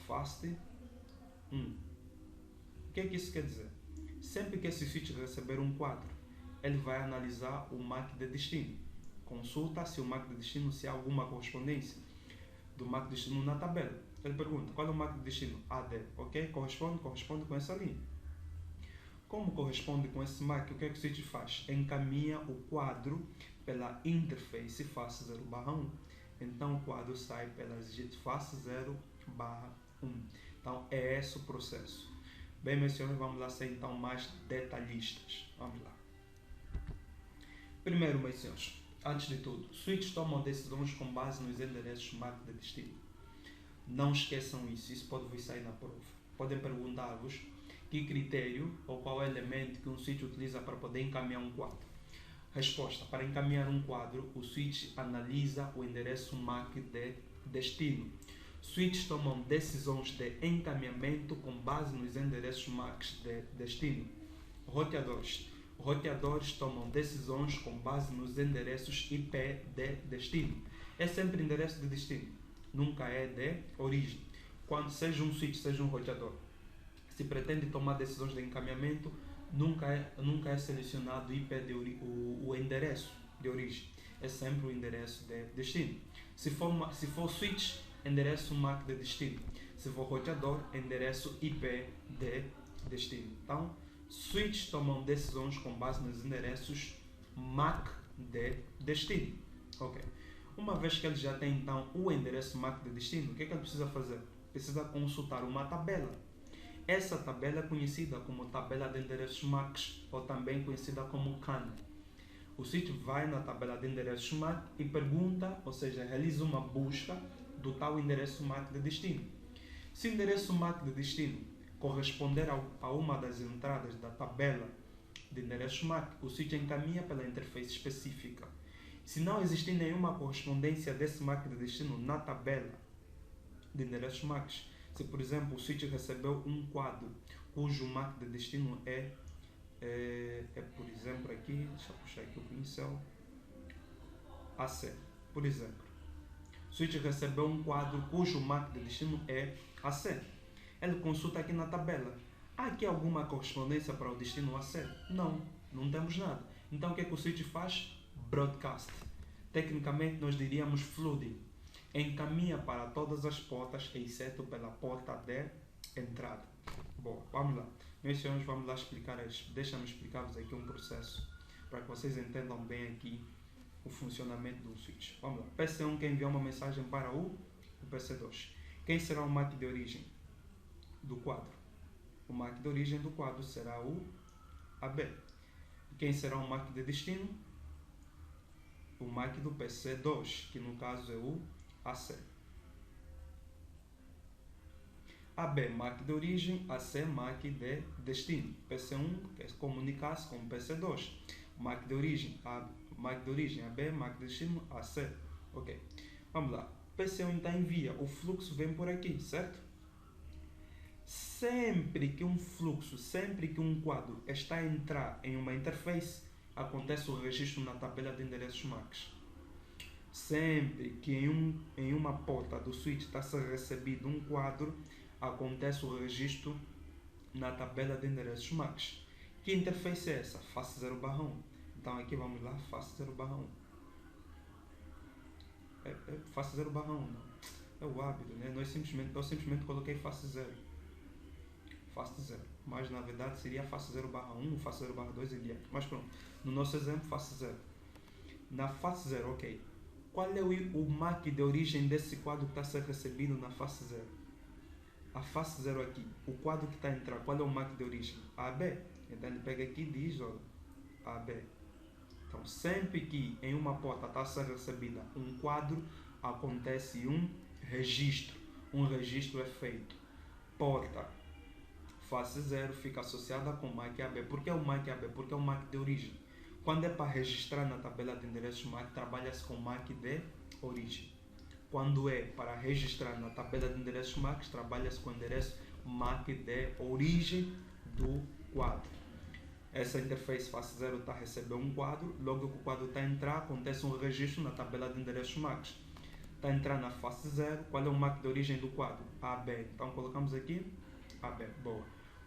fast 1. O que é que isso quer dizer? Sempre que esse switch receber um quadro, ele vai analisar o MAC de destino. Consulta se o MAC de destino, se há alguma correspondência do MAC de destino na tabela. Ele pergunta, qual é o MAC de destino? AD, ok? Corresponde com essa linha. Como corresponde com esse MAC, o que é que o switch faz? Encaminha o quadro pela interface face 0/1. Então o quadro sai pela face 0/1. Então é esse o processo. Bem, meus senhores, vamos lá ser então mais detalhistas. Vamos lá. Primeiro, meus senhores, antes de tudo, switches tomam decisões com base nos endereços MAC de destino. Não esqueçam isso pode vir sair na prova. Podem perguntar-vos que critério ou qual é o elemento que um switch utiliza para poder encaminhar um quadro. Resposta: para encaminhar um quadro, o switch analisa o endereço MAC de destino. Switches tomam decisões de encaminhamento com base nos endereços MAC de destino. Roteadores tomam decisões com base nos endereços IP de destino. É sempre endereço de destino, nunca é de origem. Quando seja um switch, seja um roteador, se pretende tomar decisões de encaminhamento, nunca é selecionado o IP o endereço de origem, é sempre o endereço de destino. Se for switch, endereço MAC de destino. Se for roteador, endereço IP de destino. Então, switches tomam decisões com base nos endereços MAC de destino. Ok. Uma vez que ele já tem então o endereço MAC de destino, o que é que ele precisa fazer? Precisa consultar uma tabela. Essa tabela é conhecida como tabela de endereços MAC ou também conhecida como CAN. O sítio vai na tabela de endereços MAC e pergunta, ou seja, realiza uma busca do tal endereço MAC de destino. Se o endereço MAC de destino corresponder a uma das entradas da tabela de endereços MAC, o sítio encaminha pela interface específica. Se não existir nenhuma correspondência desse MAC de destino na tabela de endereços MAC, se por exemplo o sítio recebeu um quadro cujo MAC de destino é por exemplo aqui, deixa eu puxar aqui o pincel, AC, por exemplo. O sítio recebeu um quadro cujo MAC de destino é AC. Ele consulta aqui na tabela. Há aqui alguma correspondência para o destino AC? Não, não temos nada. Então o que é que o sítio faz? Broadcast. Tecnicamente nós diríamos flooding. Encaminha para todas as portas, exceto pela porta de entrada. Bom, vamos lá. Meus senhores, vamos lá explicar isso. Deixa-me explicar-vos aqui um processo para que vocês entendam bem aqui o funcionamento do switch. Vamos lá. PC1 quer enviar uma mensagem para o PC2. Quem será o MAC de origem do quadro? O MAC de origem do quadro será o AB. Quem será o MAC de destino? O MAC do PC2, que no caso é o AC. AB, MAC de origem, AC, MAC de destino. PC1 quer comunicar-se com o PC2. MAC de origem, AB, MAC de destino, AC. Ok. Vamos lá. PC1 então envia. O fluxo vem por aqui, certo? Sempre que um quadro está a entrar em uma interface, acontece o registro na tabela de endereços MAC. Sempre que em uma porta do switch está a ser recebido um quadro, acontece o registro na tabela de endereços MAC. Que interface é essa? Face 0/1. Então aqui vamos lá, face 0/1. Face 0/1, não. É o hábito, né? Eu simplesmente coloquei face 0. Face 0. Mas na verdade seria face 0/1, face 0/2 iria. Mas pronto, no nosso exemplo, face 0. Na face 0, ok. Qual é o MAC de origem desse quadro que está a ser recebido na face 0? A face 0 aqui, o quadro que está a entrar, qual é o MAC de origem? AB. Então ele pega aqui e diz, olha, AB. Então sempre que em uma porta está a ser recebida um quadro, acontece um registro. Um registro é feito. Porta face 0 fica associada com o MAC AB. Por que o MAC AB? Porque é o MAC de origem. Quando é para registrar na tabela de endereços MAC, trabalha-se com MAC de origem. Quando é para registrar na tabela de endereços MAC, trabalha-se com o endereço MAC de origem do quadro. Essa interface face 0 está a receber um quadro, logo que o quadro está a entrar, acontece um registro na tabela de endereços MAC. Está a entrar na face 0, qual é o MAC de origem do quadro? AB. Então colocamos aqui AB. Boa.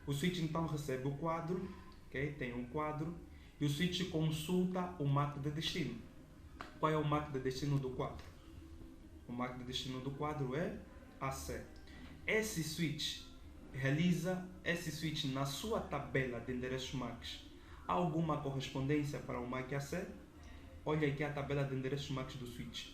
O switch então recebe o quadro, ok? Tem um quadro, e o switch consulta o MAC de destino. Qual é o MAC de destino do quadro? O MAC de destino do quadro é AC. Esse switch na sua tabela de endereços MAC. Há alguma correspondência para o MAC AC? Olha aqui a tabela de endereços MAC do switch.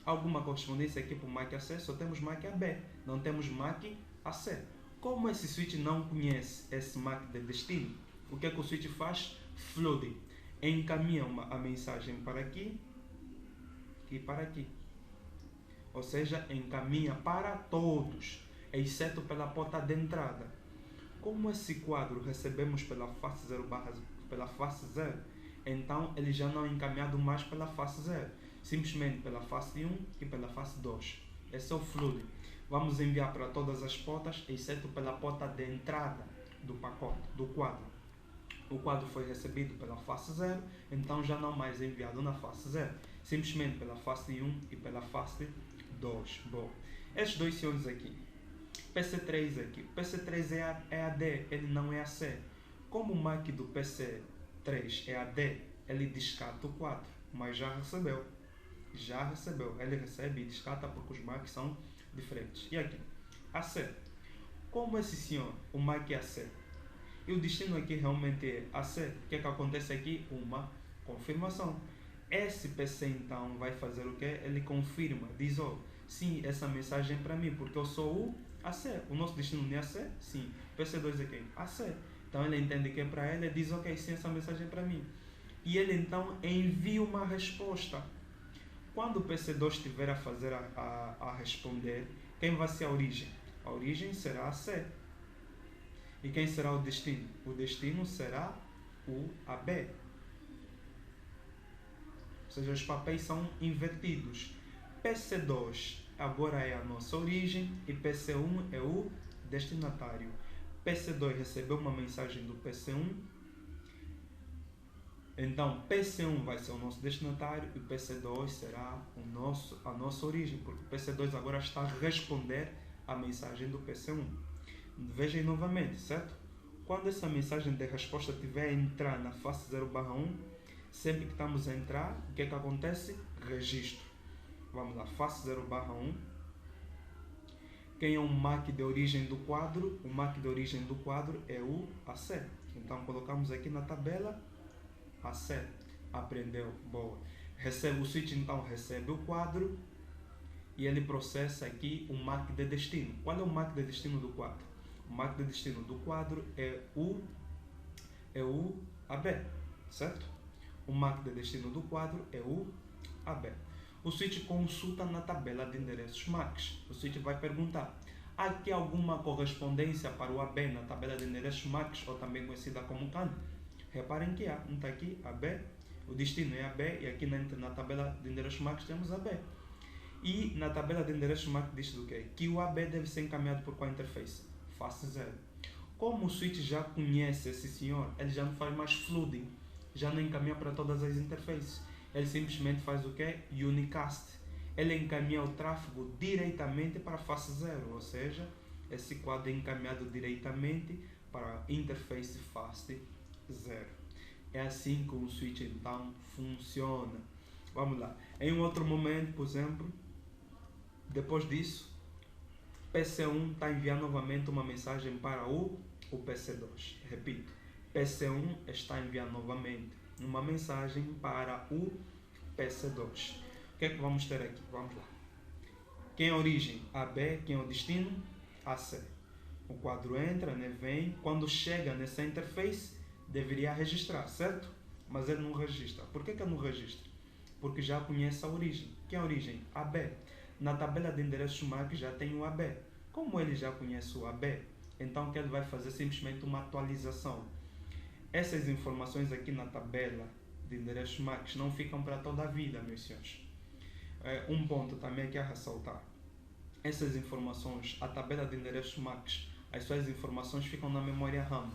Há alguma correspondência aqui para o MAC AC? Só temos MAC AB, não temos MAC AC. Como esse switch não conhece esse MAC de destino, o que é que o switch faz? Flooding. Encaminha a mensagem para aqui e para aqui. Ou seja, encaminha para todos, exceto pela porta de entrada. Como esse quadro recebemos pela face 0, então ele já não é encaminhado mais pela face 0, simplesmente pela face 1 e pela face 2. Esse é o flooding. Vamos enviar para todas as portas, exceto pela porta de entrada do pacote, do quadro. O quadro foi recebido pela face 0, então já não mais enviado na face 0, simplesmente pela face 1 e pela face 2. Bom, esses dois senhores aqui, PC3 aqui, PC3 é AD, ele não é AC. Como o MAC do PC3 é AD, ele descarta o quadro, mas já recebeu, ele recebe e descarta porque os MACs são diferentes. E aqui, AC, como esse senhor, o MAC é AC, e o destino aqui realmente é AC, o que é que acontece aqui? Uma confirmação. Esse PC então vai fazer o quê? Ele confirma, diz, oh, sim, essa mensagem é para mim, porque eu sou o AC. O nosso destino não é AC? Sim. PC2 é quem? AC. Então ele entende que é para ele e diz, ok, sim, essa mensagem é para mim. E ele então envia uma resposta. Quando o PC2 estiver a fazer a responder, quem vai ser a origem? A origem será AC. E quem será o destino? O destino será o AB. Ou seja, os papéis são invertidos. PC2 agora é a nossa origem e PC1 é o destinatário. PC2 recebeu uma mensagem do PC1. Então, PC1 vai ser o nosso destinatário e PC2 será a nossa origem, porque o PC2 agora está a responder à mensagem do PC1. Vejam novamente, certo? Quando essa mensagem de resposta estiver a entrar na face 0/1, sempre que estamos a entrar, o que é que acontece? Registro. Vamos lá, face 0/1. Quem é o MAC de origem do quadro? O MAC de origem do quadro é o AC. Então, colocamos aqui na tabela AC. Aprendeu? Boa. O switch então recebe o quadro e ele processa aqui o MAC de destino. Qual é o MAC de destino do quadro? O MAC de destino do quadro é o AB, certo? O MAC de destino do quadro é o AB. O switch consulta na tabela de endereços MACs. O switch vai perguntar: há aqui alguma correspondência para o AB na tabela de endereços MACs, ou também conhecida como CAN? Reparem que há, não está aqui AB, o destino é AB, e aqui na tabela de endereços MACs temos AB. E na tabela de endereços MAC diz do quê? Que o AB deve ser encaminhado por qual interface? Face 0. Como o switch já conhece esse senhor, ele já não faz mais flooding, já não encaminha para todas as interfaces. Ele simplesmente faz o quê? Unicast. Ele encaminha o tráfego diretamente para a face 0, ou seja, esse quadro é encaminhado diretamente para a interface face 0. É assim que o switch então funciona. Vamos lá. Em um outro momento, por exemplo, depois disso, PC1 está enviando novamente uma mensagem para o PC2. Repito, PC1 está enviando novamente uma mensagem para o PC2. O que é que vamos ter aqui? Vamos lá. Quem é a origem? AB. Quem é o destino? AC. O quadro entra, né, vem. Quando chega nessa interface, deveria registrar, certo? Mas ele não registra. Por que ele não registra? Porque já conhece a origem. Quem é a origem? AB. Na tabela de endereços MAC já tem o AB. Como ele já conhece o AB, então o que ele vai fazer é simplesmente uma atualização. Essas informações aqui na tabela de endereços MAC não ficam para toda a vida, meus senhores. Um ponto também aqui a ressaltar. Essas informações, a tabela de endereços MAC, as suas informações ficam na memória RAM.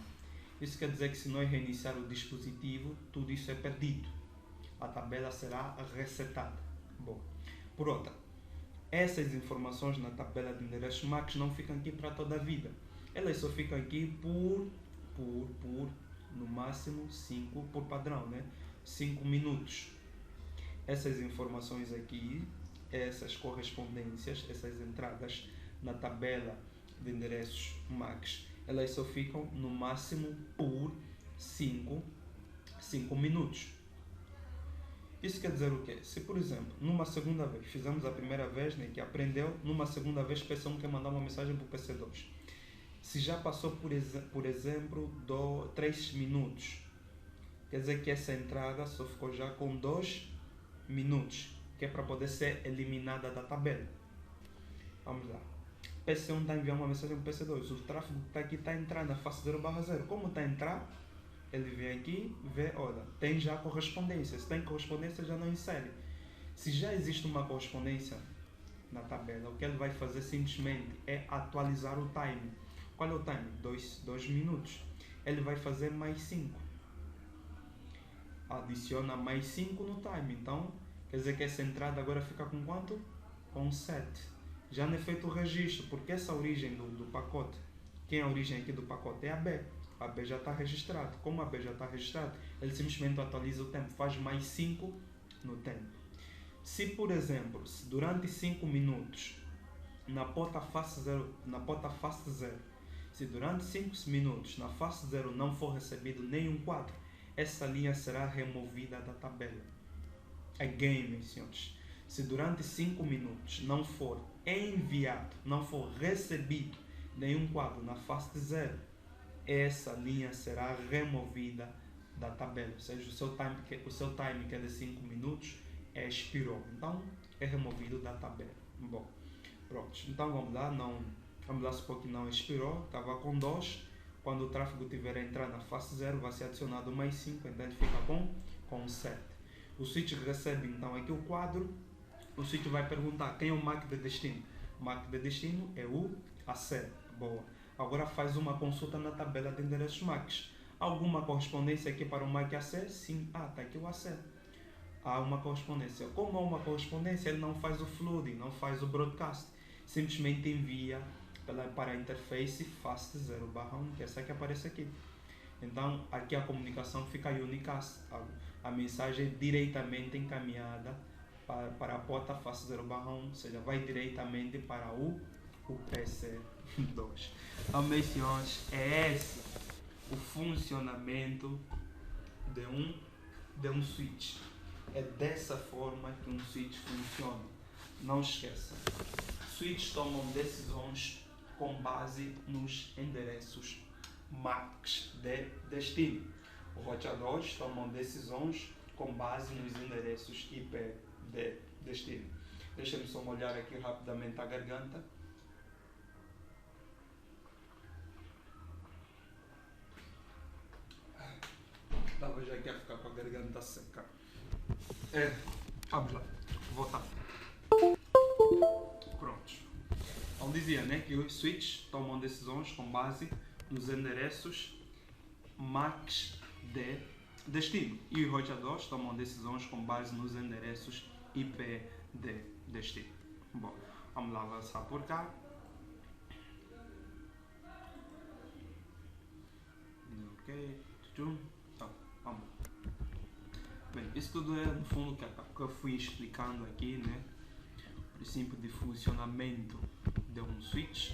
Isso quer dizer que se nós reiniciar o dispositivo, tudo isso é perdido. A tabela será resetada. Bom, por outra, essas informações na tabela de endereços MAC não ficam aqui para toda a vida. Elas só ficam aqui por no máximo 5, por padrão, né? 5 minutos. Essas informações aqui, essas correspondências, essas entradas na tabela de endereços MAC, elas só ficam no máximo por 5 minutos. Isso quer dizer o quê? Se, por exemplo, numa segunda vez, fizemos a primeira vez, né, que aprendeu, numa segunda vez o PC1 quer mandar uma mensagem para o PC2. Se já passou, por exemplo, 3 minutos, quer dizer que essa entrada só ficou já com 2 minutos, que é para poder ser eliminada da tabela. Vamos lá. PC1 está enviando uma mensagem para o PC2. O tráfego que está aqui está entrando na face 0/0. Como está a entrar? Ele vem aqui, vê, olha, tem já correspondência. Se tem correspondência, já não insere. Se já existe uma correspondência na tabela, o que ele vai fazer simplesmente é atualizar o time. Qual é o time? 2 minutos. Ele vai fazer mais 5. Adiciona mais 5 no time. Então, quer dizer que essa entrada agora fica com quanto? Com 7. Já não é feito o registro, porque essa origem do pacote, quem é a origem aqui do pacote é a B. A B já está registrado. Como a B já está registrado, ele simplesmente atualiza o tempo, faz mais 5 no tempo. Se, por exemplo, durante 5 minutos, na porta face 0, se durante 5 minutos na face 0 não for recebido nenhum quadro, essa linha será removida da tabela. Again, meus senhores, se durante 5 minutos não for enviado, não for recebido nenhum quadro na face de 0, essa linha será removida da tabela. Ou seja, o seu time que é de 5 minutos expirou. Então, é removido da tabela. Bom, pronto. Então, vamos lá supor que não expirou, estava com 2. Quando o tráfego tiver a entrar na face 0, vai ser adicionado mais 5, então ele fica com 7. O switch recebe então aqui o quadro. O switch vai perguntar quem é o MAC de destino. O MAC de destino é o AC. Boa. Agora faz uma consulta na tabela de endereços MACs. Alguma correspondência aqui para o MAC AC? Sim. Está aqui o AC. Há uma correspondência. Como há uma correspondência, ele não faz o flooding, não faz o broadcast. Simplesmente envia para a interface face 0/1, que é essa que aparece aqui. Então, aqui a comunicação fica unicast. A mensagem é diretamente encaminhada para a porta face 0/1, ou seja, vai diretamente para o PC2. Então, meus senhores, é esse o funcionamento de um switch. É dessa forma que um switch funciona. Não esqueça. Switches tomam decisões com base nos endereços MACs de destino. Os roteadores tomam decisões com base nos endereços IP de destino. Deixa-me só molhar aqui rapidamente a garganta. Estava já aqui a ficar com a garganta seca. Vamos lá, vou voltar. Pronto. Então dizia, né, que os switches tomam decisões com base nos endereços MACs de destino. E os roteadores tomam decisões com base nos endereços IP de destino. Bom, vamos lá avançar por cá. Ok. Então, vamos lá. Bem, isso tudo é no fundo que eu fui explicando aqui, né? O princípio de funcionamento de um switch.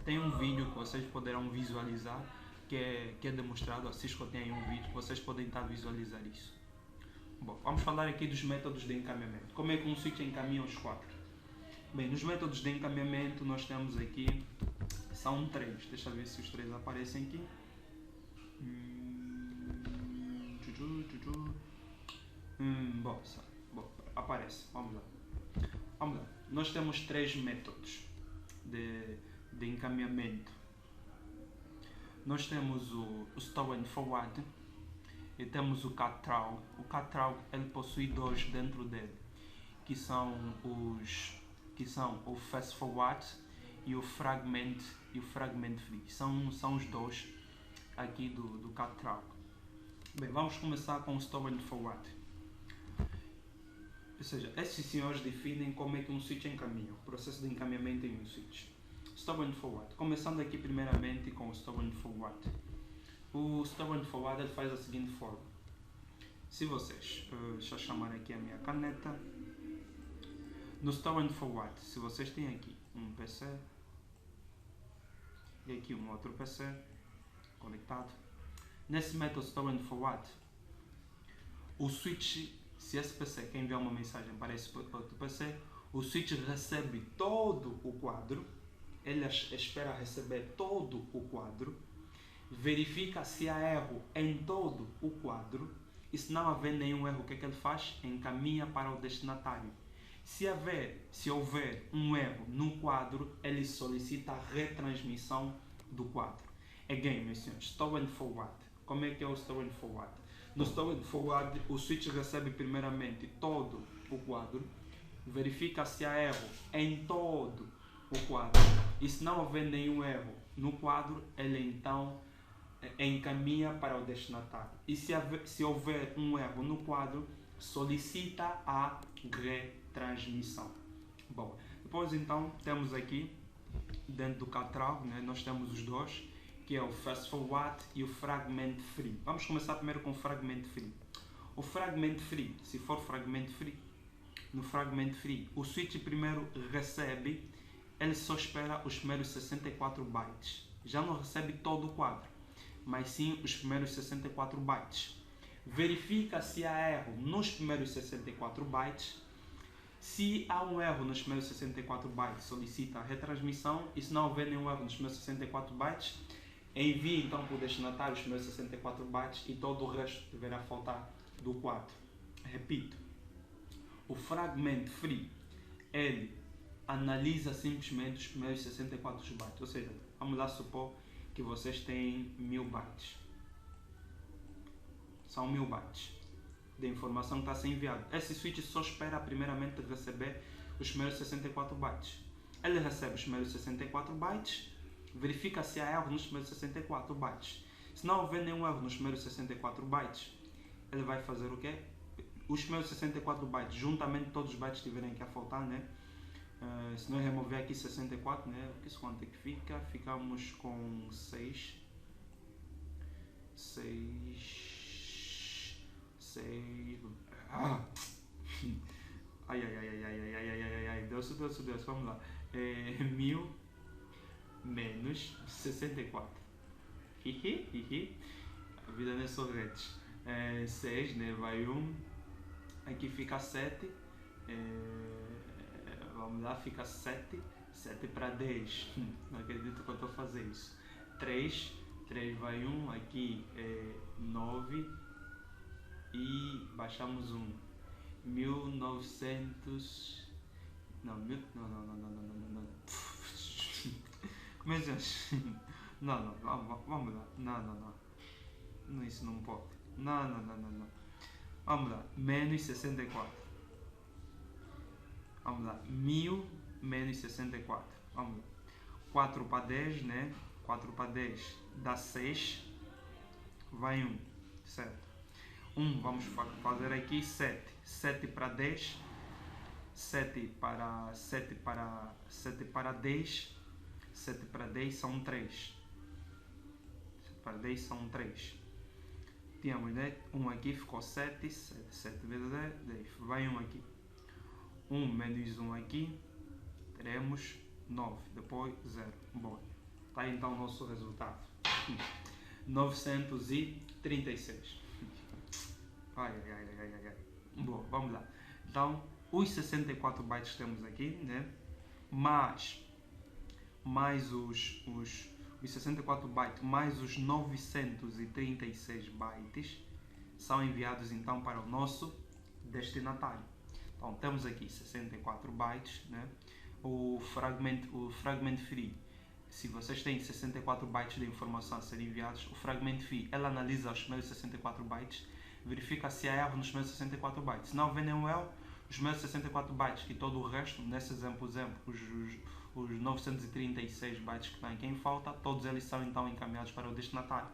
Tem um vídeo que vocês poderão visualizar que é demonstrado. A Cisco tem aí um vídeo que vocês podem estar a visualizar isso. Bom, vamos falar aqui dos métodos de encaminhamento. Como é que um switch encaminha os quadros? Bem, nos métodos de encaminhamento nós temos aqui, são 3. Deixa eu ver se os 3 aparecem aqui. Bom, aparece. Vamos lá. Nós temos 3 métodos de encaminhamento. Nós temos o Store and Forward e temos o Cut-Through. O Cut-Through ele possui 2 dentro dele, que são o Fast Forward e o Fragment Free. São os 2 aqui do Cut-Through. Bem, vamos começar com o Store and Forward. Ou seja, esses senhores definem como é que um switch encaminha, o processo de encaminhamento em um switch. Store and Forward. Começando aqui primeiramente com o Store and Forward. O Store and Forward ele faz da seguinte forma. Se vocês, deixa eu chamar aqui a minha caneta. No Store and Forward, se vocês têm aqui um PC e aqui um outro PC conectado, nesse método Store and Forward, o switch, se esse PC quer enviar uma mensagem para esse outro PC, o switch recebe todo o quadro, ele espera receber todo o quadro, verifica se há erro em todo o quadro e se não haver nenhum erro, o que é que ele faz? Encaminha para o destinatário. Se houver um erro no quadro, ele solicita a retransmissão do quadro. Again, meus senhores, Store and Forward. Como é que é o Store and Forward? No Store and Forward, o switch recebe primeiramente todo o quadro, verifica se há erro em todo o quadro e se não houver nenhum erro no quadro, ele então encaminha para o destinatário. E se houver um erro no quadro, solicita a retransmissão. Bom, depois então temos aqui dentro do Cut-Through, né, nós temos os 2, que é o Fast Forward e o Fragment Free. Vamos começar primeiro com o Fragment Free. O Fragment Free, se for Fragment Free, no Fragment Free, o switch primeiro recebe, ele só espera os primeiros 64 bytes. Já não recebe todo o quadro, mas sim os primeiros 64 bytes. verifica se há erro nos primeiros 64 bytes. Se há um erro nos primeiros 64 bytes, solicita a retransmissão, e se não houver nenhum erro nos primeiros 64 bytes, envie então para o destinatário os primeiros 64 bytes e todo o resto deverá faltar do quadro. Repito, o fragment free, ele analisa simplesmente os primeiros 64 bytes, ou seja, vamos lá supor que vocês têm 1000 bytes. São 1000 bytes de informação que está a ser enviada. Esse switch só espera primeiramente receber os primeiros 64 bytes. Ele recebe os primeiros 64 bytes, verifica se há erro nos primeiros 64 bytes. Se não houver nenhum erro nos primeiros 64 bytes, ele vai fazer o quê? Os primeiros 64 bytes, juntamente todos os bytes que tiverem que a faltar, né? Se nós remover aqui 64, né? Isso quanto é que fica? Ficamos com 6. Ah! Ai, Deus, vamos lá. 1000 menos 64. A vida não é só redes. 6, né? Vai 1. Aqui fica 7. Vamos lá, fica 7. 7 para 10. Não acredito que eu estou a fazer isso. 3 vai 1. Aqui 9. E baixamos 1. 1900. Não. Mas não, vamos lá. Não, isso não pode. Não. Vamos lá, menos 64. Vamos lá, 1000 menos 64. Vamos lá. 4 para 10, né? 4 para 10 dá 6. Vai 1, certo? vamos fazer aqui 7. 7 para 10. 7 para 10. 7 para 10 são 3. 7 para 10 são 3. Tínhamos, né? 1 aqui ficou 7. 7 vezes 10. Vai 1 aqui. 1 menos 1 aqui. Teremos 9. Depois 0. Bom, está aí então o nosso resultado. 936. Ai. Bom, vamos lá. Então, os 64 bytes que temos aqui, né? Mais os 64 bytes, mais os 936 bytes são enviados então para o nosso destinatário. Então, temos aqui 64 bytes, né? O fragment free. Se vocês têm 64 bytes de informação a serem enviados, o fragment free, ela analisa os primeiros 64 bytes, verifica se há erro nos primeiros 64 bytes. Se não houver nenhum erro, os primeiros 64 bytes e todo o resto, nesse exemplo, os 936 bytes que estão aqui em falta, todos eles são então encaminhados para o destinatário.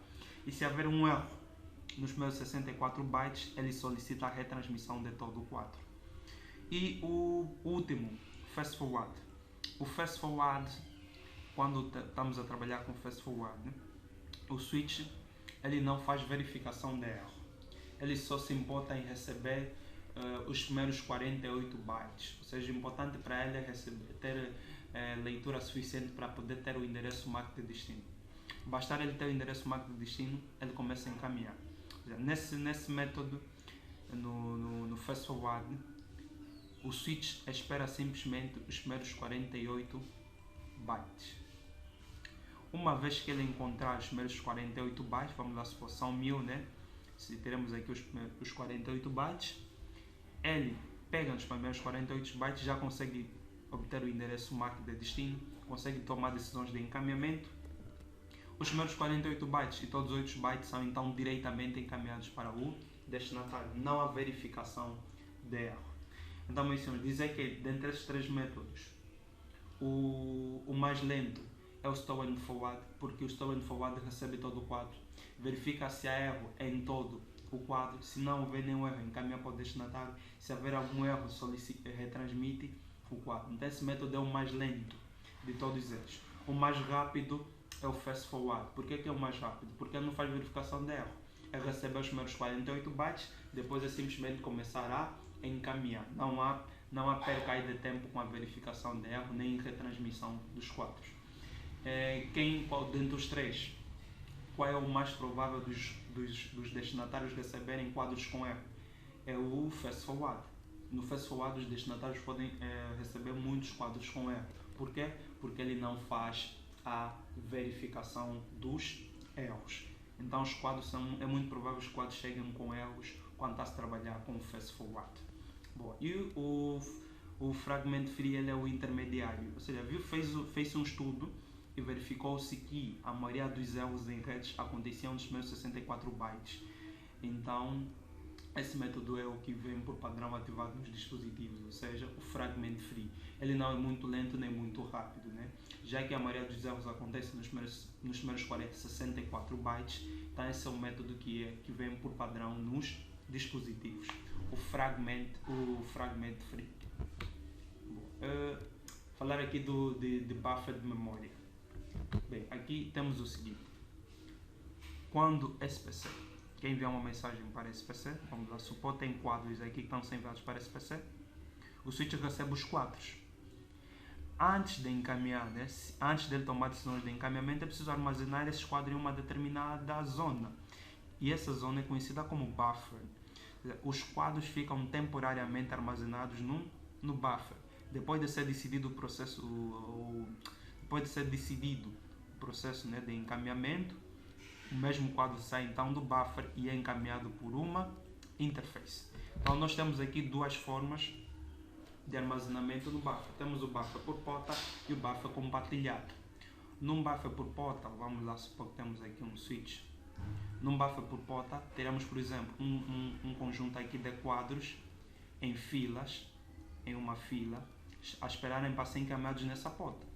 E se haver um erro nos primeiros 64 bytes, ele solicita a retransmissão de todo o quadro. E o último, fast forward. O fast forward, quando estamos a trabalhar com fast forward, né? O switch ele não faz verificação de erro. Ele só se importa em receber os primeiros 48 bytes. Ou seja, importante para ele é ter leitura suficiente para poder ter o endereço MAC de destino. Bastar ele ter o endereço MAC de destino, ele começa a encaminhar. Nesse método, no fast forward, o switch espera simplesmente os primeiros 48 bytes. Uma vez que ele encontrar os primeiros 48 bytes, vamos lá, se for são 1000, né? Se teremos aqui os 48 bytes, ele pega nos primeiros 48 bytes, já consegue obter o endereço MAC de destino, consegue tomar decisões de encaminhamento. Os primeiros 48 bytes e todos os outros bytes são então diretamente encaminhados para o destinatário. Não há verificação de erro. Então, meus senhores, dizer que dentre esses três métodos, o mais lento é o Store and Forward, porque o Store and Forward recebe todo o quadro, verifica se há erro em todo o quadro, se não houver nenhum erro, encaminha para o destinatário, se houver algum erro, retransmite o quadro. Então, esse método é o mais lento de todos eles. O mais rápido é o Fast Forward. Por que é o mais rápido? Porque ele não faz verificação de erro. É receber os primeiros 48 bytes, depois é simplesmente começar a encaminhar. Não há perca aí de tempo com a verificação de erro, nem retransmissão dos quadros. Dentre os três, qual é o mais provável dos destinatários receberem quadros com erro? É o fast forward. No fast forward, os destinatários podem receber muitos quadros com erro. Por quê? Porque ele não faz a verificação dos erros. Então os quadros é muito provável que os quadros cheguem com erros quando está-se a trabalhar com o fast forward. Bom, e o fragment free ele é o intermediário, ou seja, fez um estudo e verificou-se que a maioria dos erros em redes aconteciam nos primeiros 64 bytes. Então esse método é o que vem por padrão ativado nos dispositivos, ou seja, o fragment free. Ele não é muito lento nem muito rápido, né? Já que a maioria dos erros acontece nos primeiros 64 bytes, então esse é o método que vem por padrão nos dispositivos, o fragment free. Falar aqui de buffer de memória. Bem, aqui temos o seguinte: quando SPC quer enviar uma mensagem para SPC, vamos lá supor tem quadros aqui que estão sendo enviados para SPC, o switch recebe os quadros. Antes de encaminhar, né, antes dele tomar decisões de encaminhamento, é preciso armazenar esses quadros em uma determinada zona. E essa zona é conhecida como buffer. Os quadros ficam temporariamente armazenados no buffer. Depois de ser decidido o processo, né, de encaminhamento, o mesmo quadro sai então do buffer e é encaminhado por uma interface. Então nós temos aqui duas formas de armazenamento no buffer. Temos o buffer por porta e o buffer compartilhado. Num buffer por porta, vamos lá supor que temos aqui um switch. Num buffer por porta, teremos, por exemplo, um conjunto aqui de quadros em filas, em uma fila, a esperarem para serem encaminhados nessa porta.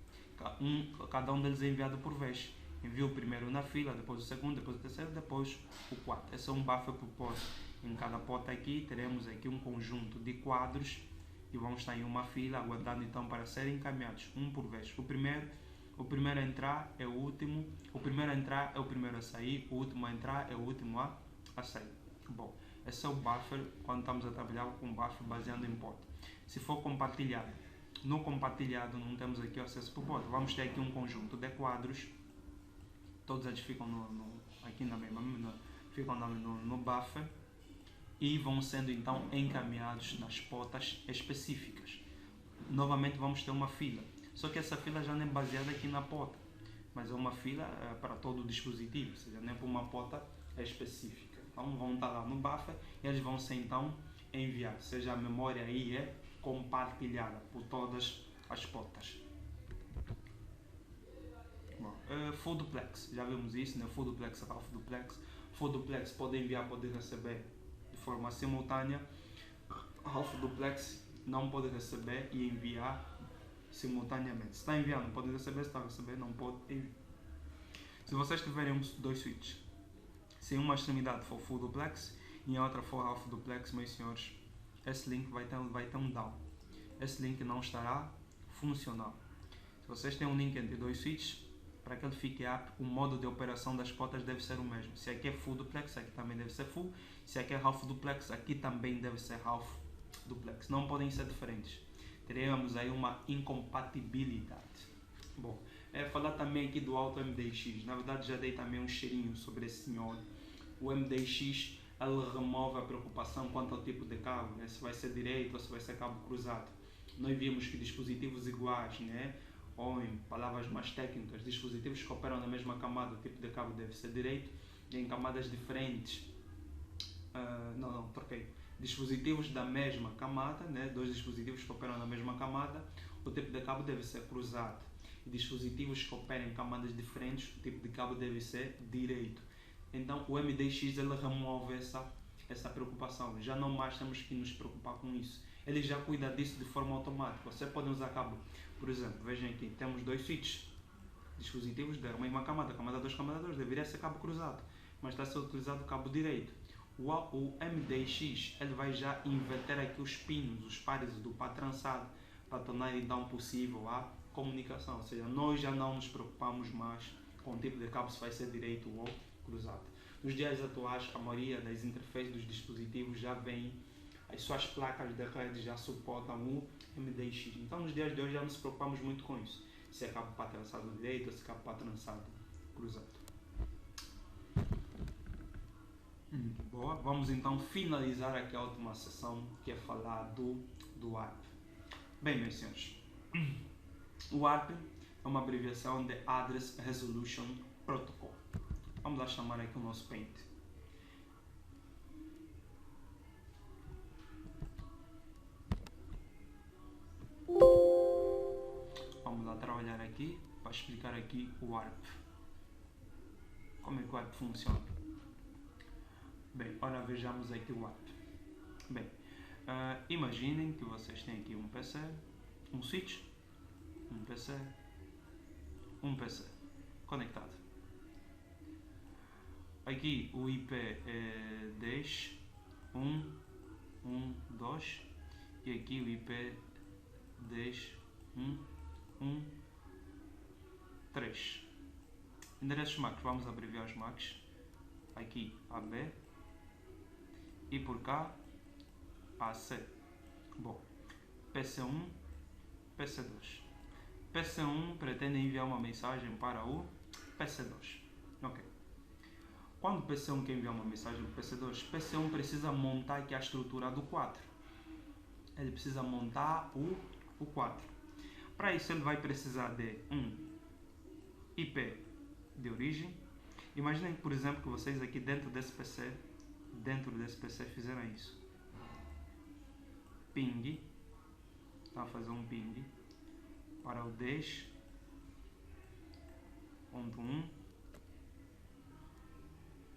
Cada um deles é enviado por vez. Envio o primeiro na fila, depois o segundo, depois o terceiro, depois o quarto. Esse é um buffer por porta. Em cada porta aqui, teremos aqui um conjunto de quadros e vão estar em uma fila, aguardando então para serem encaminhados, um por vez. O primeiro a entrar é o último, o primeiro a entrar é o primeiro a sair, o último a entrar é o último a sair. Bom, esse é o buffer quando estamos a trabalhar com buffer baseado em porta. Se for compartilhado, no compartilhado não temos aqui acesso por porta, vamos ter aqui um conjunto de quadros, todos eles ficam aqui na mesma, ficam no buffer, e vão sendo então encaminhados nas portas específicas. Novamente vamos ter uma fila, só que essa fila já não é baseada aqui na porta, mas é uma fila para todo o dispositivo, ou seja, não é para uma porta específica. Então vão estar lá no buffer e eles vão ser então enviados, seja a memória aí é compartilhada por todas as portas. Full duplex, já vimos isso, né? Full duplex, half duplex. Full duplex pode enviar, pode receber de forma simultânea. Half duplex não pode receber e enviar simultaneamente. Se está enviando, pode receber, se está recebendo, não pode enviar. Se vocês tiverem dois switches, se uma extremidade for full duplex e a outra for half duplex, meus senhores, esse link vai ter um down. Esse link não estará funcional. Se vocês têm um link entre dois switches, para que ele fique apto, o modo de operação das portas deve ser o mesmo. Se aqui é full duplex, aqui também deve ser full. Se aqui é half duplex, aqui também deve ser half duplex. Não podem ser diferentes. Teremos aí uma incompatibilidade. Bom, falar também aqui do Auto MDX. Na verdade já dei também um cheirinho sobre esse senhor. O MDX, ele remove a preocupação quanto ao tipo de cabo, né? Se vai ser direito ou se vai ser cabo cruzado. Nós vimos que dispositivos iguais, né? Ou em palavras mais técnicas, dispositivos que operam na mesma camada, o tipo de cabo deve ser direito, e em camadas diferentes, dispositivos da mesma camada, né? Dois dispositivos que operam na mesma camada, o tipo de cabo deve ser cruzado. E dispositivos que operam em camadas diferentes, o tipo de cabo deve ser direito. Então o MDX ele remove essa preocupação, já não mais temos que nos preocupar com isso. Ele já cuida disso de forma automática. Você pode usar cabo, por exemplo, vejam aqui, temos dois switches, dispositivos da mesma camada 2, camada 2, deveria ser cabo cruzado, mas está a ser utilizado o cabo direito. O MDX ele vai já inverter aqui os pinos, os pares do par trançado, para tornar então possível a comunicação, ou seja, nós já não nos preocupamos mais com o tipo de cabo se vai ser direito ou cruzado. Nos dias atuais, a maioria das interfaces dos dispositivos já vem, as suas placas de rede já suportam o MDX. Então, nos dias de hoje, já não nos preocupamos muito com isso. Se é cabo para trançado direito ou se é cabo para trançado cruzado. Boa, vamos então finalizar aqui a última sessão, que é falar do ARP. Bem, meus senhores, o ARP é uma abreviação de Address Resolution Protocol. Vamos lá chamar aqui o nosso Paint. Vamos lá trabalhar aqui para explicar aqui o ARP. Como é que o ARP funciona? Bem, ora vejamos aqui o ARP. Bem, imaginem que vocês têm aqui um PC, um switch, um PC conectado. Aqui o IP é 10.1.1.2 e aqui o IP 10.1.1.3. Endereços MAC, vamos abreviar os MACs. Aqui AB e por cá AC. Bom, PC1, PC2. PC1 pretende enviar uma mensagem para o PC2. Ok. Quando o PC1 quer enviar uma mensagem para o PC2, PC1 precisa montar aqui a estrutura do quadro. Ele precisa montar o quadro. Para isso ele vai precisar de um IP de origem. Imaginem, por exemplo, que vocês aqui dentro desse PC fizeram isso. Ping. Tá, fazer um ping para o 10.1.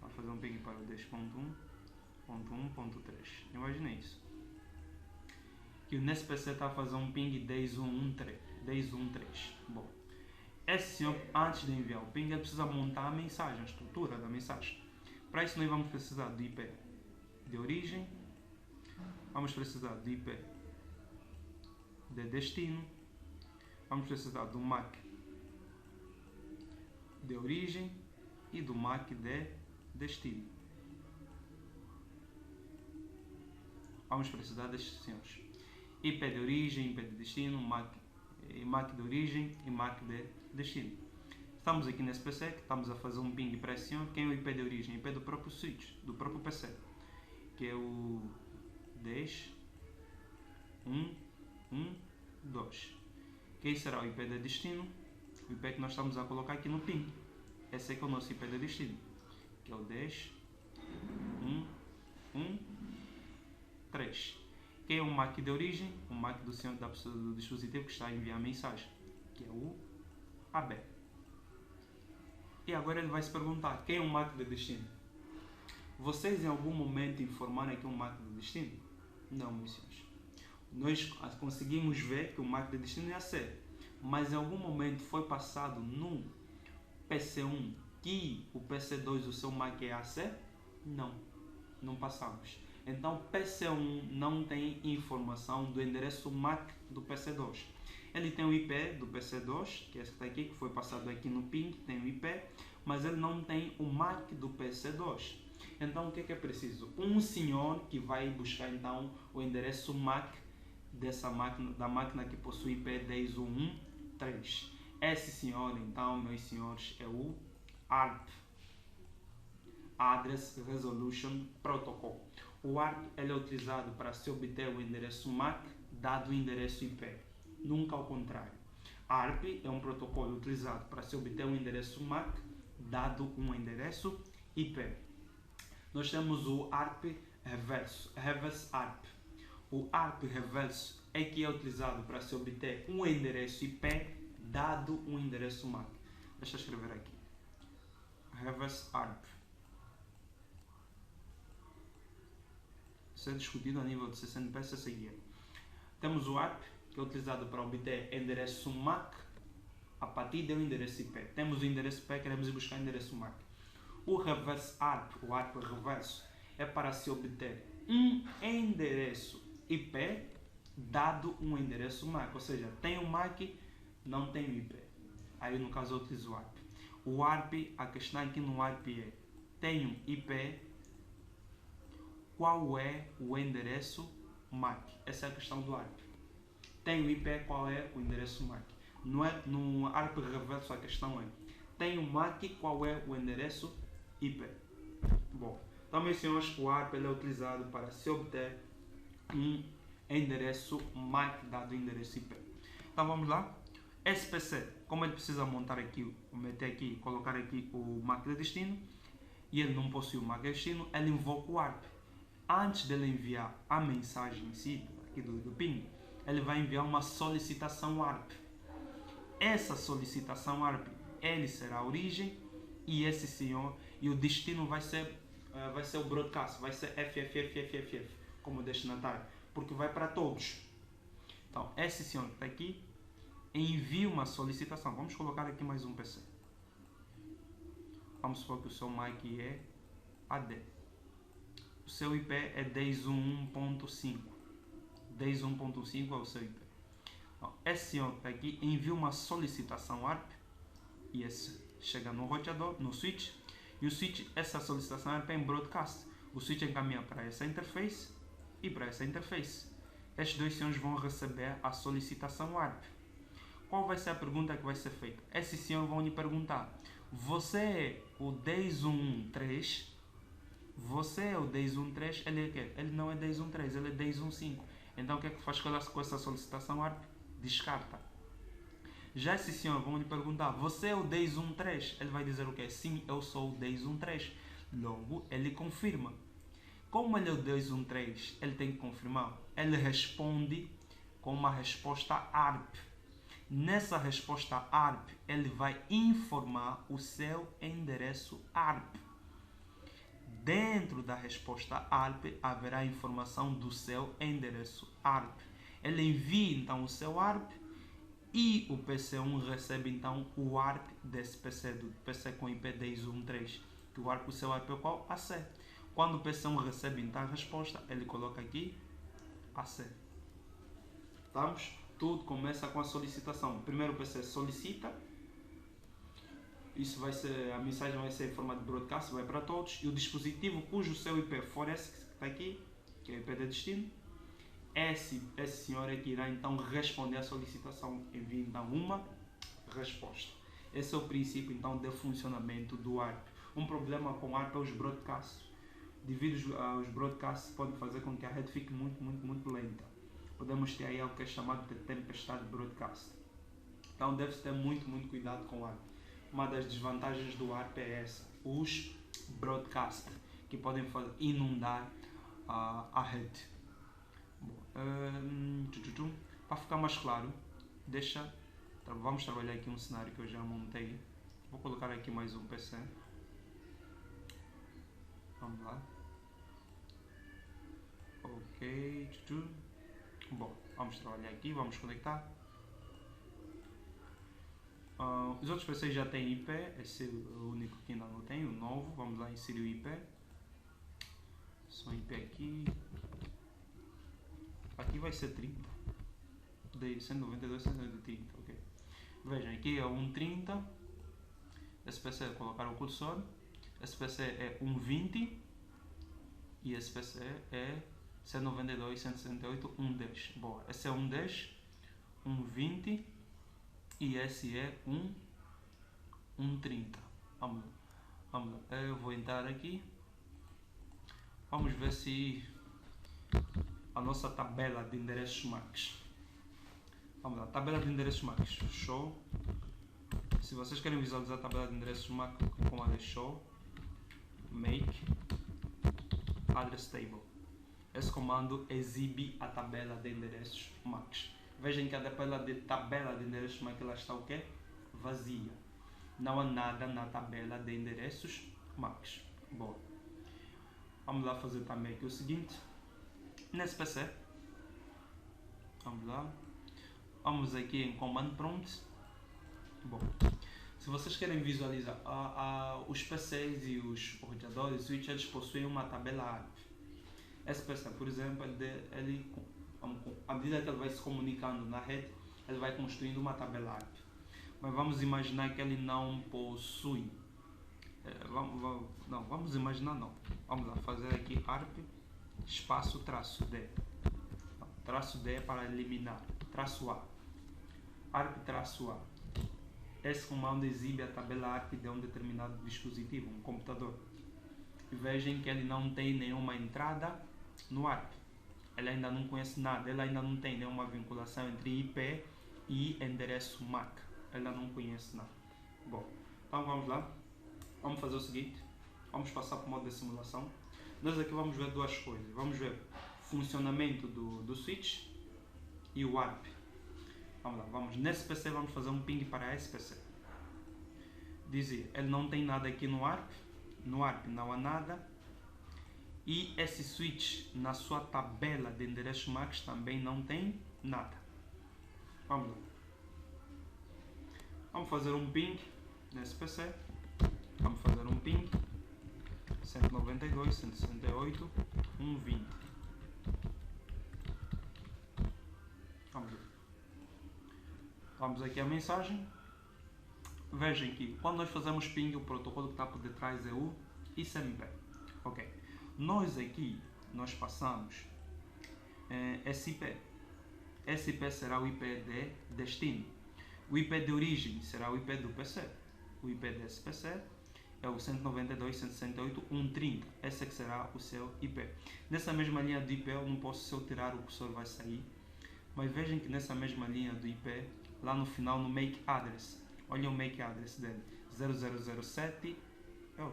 Vai fazer um ping para o 10.1.1.3. Imaginem isso. Que nesse PC está a fazer um ping 10.1.1.3. Bom, esse senhor, antes de enviar o ping, ele precisa montar a mensagem, a estrutura da mensagem. Para isso nós vamos precisar do IP de origem, vamos precisar do IP de destino, vamos precisar do MAC de origem e do MAC de destino. Vamos precisar destes senhores: IP de origem, IP de destino, MAC de origem e MAC de destino. Estamos aqui nesse PC que estamos a fazer um ping para esse senhor. Quem é o IP de origem? IP do próprio switch, do próprio PC, que é o 10.1.1.2. Quem será o IP de destino? O IP que nós estamos a colocar aqui no ping. Esse aqui é o nosso IP de destino, que é o 10.1.1.3. Quem é o MAC de origem? O MAC do senhor do dispositivo que está a enviar a mensagem, que é o AB. E agora ele vai se perguntar: quem é o MAC de destino? Vocês em algum momento informaram aqui um MAC de destino? Não, meus senhores. Nós conseguimos ver que o MAC de destino é AC, mas em algum momento foi passado no PC1 que o PC2, o seu MAC é AC? Não, não passamos. Então PC1 não tem informação do endereço MAC do PC2. Ele tem o IP do PC2, que é esse que está aqui, que foi passado aqui no ping, tem o IP, mas ele não tem o MAC do PC2. Então o que é preciso? Um senhor que vai buscar então o endereço MAC dessa máquina, da máquina que possui IP 10.1.1.3. Esse senhor então, meus senhores, é o ARP, Address Resolution Protocol. O ARP ele é utilizado para se obter o endereço MAC dado o endereço IP, nunca ao contrário. ARP é um protocolo utilizado para se obter um endereço MAC dado um endereço IP. Nós temos o ARP reverso, Reverse ARP. O ARP reverso é que é utilizado para se obter um endereço IP dado um endereço MAC. Deixa eu escrever aqui. Reverse ARP. Isso é discutido a nível de CCNP e CCIE. Temos o ARP, que é utilizado para obter endereço MAC a partir do endereço IP. Temos o endereço IP, queremos ir buscar o endereço MAC. O reverse ARP, o ARP reverso, é para se obter um endereço IP dado um endereço MAC. Ou seja, tem o MAC, não tem o IP. Aí no caso eu utilizo o ARP. O ARP, a questão aqui no ARP é: tenho IP, qual é o endereço MAC? Essa é a questão do ARP. Tenho IP, qual é o endereço MAC? No ARP reverso a questão é: tenho MAC, qual é o endereço IP? Bom, Então, meus senhores, o ARP ele é utilizado para se obter um endereço MAC dado endereço IP. Então vamos lá. Esse PC, como ele precisa montar aqui, meter aqui, colocar aqui o MAC de destino, e ele não possui o MAC de destino, ele invoca o ARP. Antes dele enviar a mensagem em si, aqui do ping, ele vai enviar uma solicitação ARP. Essa solicitação ARP, ele será a origem, e esse senhor, e o destino vai ser o broadcast, vai ser FFFFFF, como destinatário, porque vai para todos. Então, esse senhor que está aqui, envia uma solicitação. Vamos colocar aqui mais um PC. Vamos supor que o seu MAC é AD. O seu IP é 10.1.5. 10.1.5 é o seu IP. Então, esse senhor que está aqui envia uma solicitação ARP, e esse chega no roteador, no switch, e o switch, essa solicitação ARP é em broadcast. O switch encaminha para essa interface e para essa interface. Estes dois senhores vão receber a solicitação ARP. Qual vai ser a pergunta que vai ser feita? Esses senhores vão lhe perguntar: você é o 10.1.13? Você é o 10.1.13? Ele é quê? Ele não é 10.1.13, ele é 10.1.5. Então o que é que faz com essa solicitação ARP? Descarta. Já esse senhor vão lhe perguntar: você é o 10.1.13? Ele vai dizer o quê? Sim, eu sou o 10.1.13. Logo, ele confirma. Como ele é o 10.1.13, ele tem que confirmar. Ele responde com uma resposta ARP. Nessa resposta ARP, ele vai informar o seu endereço ARP. Dentro da resposta ARP, haverá informação do seu endereço ARP. Ele envia então o seu ARP e o PC1 recebe então o ARP desse PC, do PC com IP 10.1.13. O seu ARP é qual? AC. Quando o PC1 recebe então a resposta, ele coloca aqui AC. Estamos? Tudo começa com a solicitação. Primeiro o PC solicita. Isso vai ser, a mensagem vai ser em forma de broadcast, vai para todos. E o dispositivo cujo seu IP for esse que está aqui, que é o IP de destino, esse senhor aqui irá então responder à solicitação, envia então uma resposta. Esse é o princípio então de funcionamento do ARP. Um problema com o ARP é os broadcasts. Devido aos broadcasts, pode fazer com que a rede fique muito lenta. Podemos ter aí algo que é chamado de tempestade broadcast. Então deve-se ter muito cuidado com o ARP. Uma das desvantagens do ARP é essa: os broadcasts, que podem inundar a rede. Para ficar mais claro, vamos trabalhar aqui um cenário que eu já montei. Vou colocar aqui mais um PC. Vamos lá. Ok. Bom, vamos trabalhar aqui, vamos conectar. Os outros PCs já têm IP, esse é o único que ainda não tem, o novo. Vamos lá inserir o IP. Só IP aqui. Aqui vai ser 30. De 192, 130, ok. Vejam, aqui é 130. Esse PC é colocar o cursor. Esse PC é 120. E esse PC é 192, 168, 110. Boa, esse é 110, 120 e esse é 130. Vamos lá. Eu vou entrar aqui. Vamos ver se a nossa tabela de endereços MACs. Vamos lá, tabela de endereços MACs. Show. Se vocês querem visualizar a tabela de endereços MAC, comando show, make address table. Esse comando exibe a tabela de endereços MACs. Vejam que a tabela de endereços MAC ela está o quê? Vazia. Não há nada na tabela de endereços MACs. Bom, vamos lá fazer também aqui o seguinte. Nesse PC, vamos lá. Vamos aqui em command prompt. Bom, se vocês querem visualizar os PCs e os roteadores, os switches, eles possuem uma tabela ARP. Esse PC, por exemplo, à medida que ele vai se comunicando na rede, ele vai construindo uma tabela ARP. Mas vamos imaginar que ele não possui. Vamos imaginar não. Vamos lá, fazer aqui ARP, espaço, traço D. Traço D é para eliminar. Traço A. ARP, traço A. Esse comando exibe a tabela ARP de um determinado dispositivo, um computador. E vejam que ele não tem nenhuma entrada no ARP. Ele ainda não conhece nada, ele ainda não tem nenhuma vinculação entre IP e endereço MAC. Ele ainda não conhece nada. Bom, então vamos lá. Vamos fazer o seguinte. Vamos passar para o modo de simulação. Nós aqui vamos ver duas coisas. Vamos ver o funcionamento do switch e o ARP. Vamos lá, vamos. Nesse PC vamos fazer um ping para esse PC. Dizia, ele não tem nada aqui no ARP. No ARP não há nada. E esse switch na sua tabela de endereços MAC também não tem nada. Vamos lá. Vamos fazer um ping nesse PC. Vamos fazer um ping 192.168.120. Vamos ver. Vamos aqui a mensagem. Vejam que quando nós fazemos ping, o protocolo que está por detrás é o ICMP. Ok. Nós aqui, nós passamos esse IP. Esse IP será o IP de destino. O IP de origem será o IP do PC. O IP desse PC é o 192.168.130. Esse é que será o seu IP. Nessa mesma linha do IP, eu não posso, se eu tirar o cursor vai sair. Mas vejam que nessa mesma linha do IP, lá no final no make address, olha o make address dele, 0007,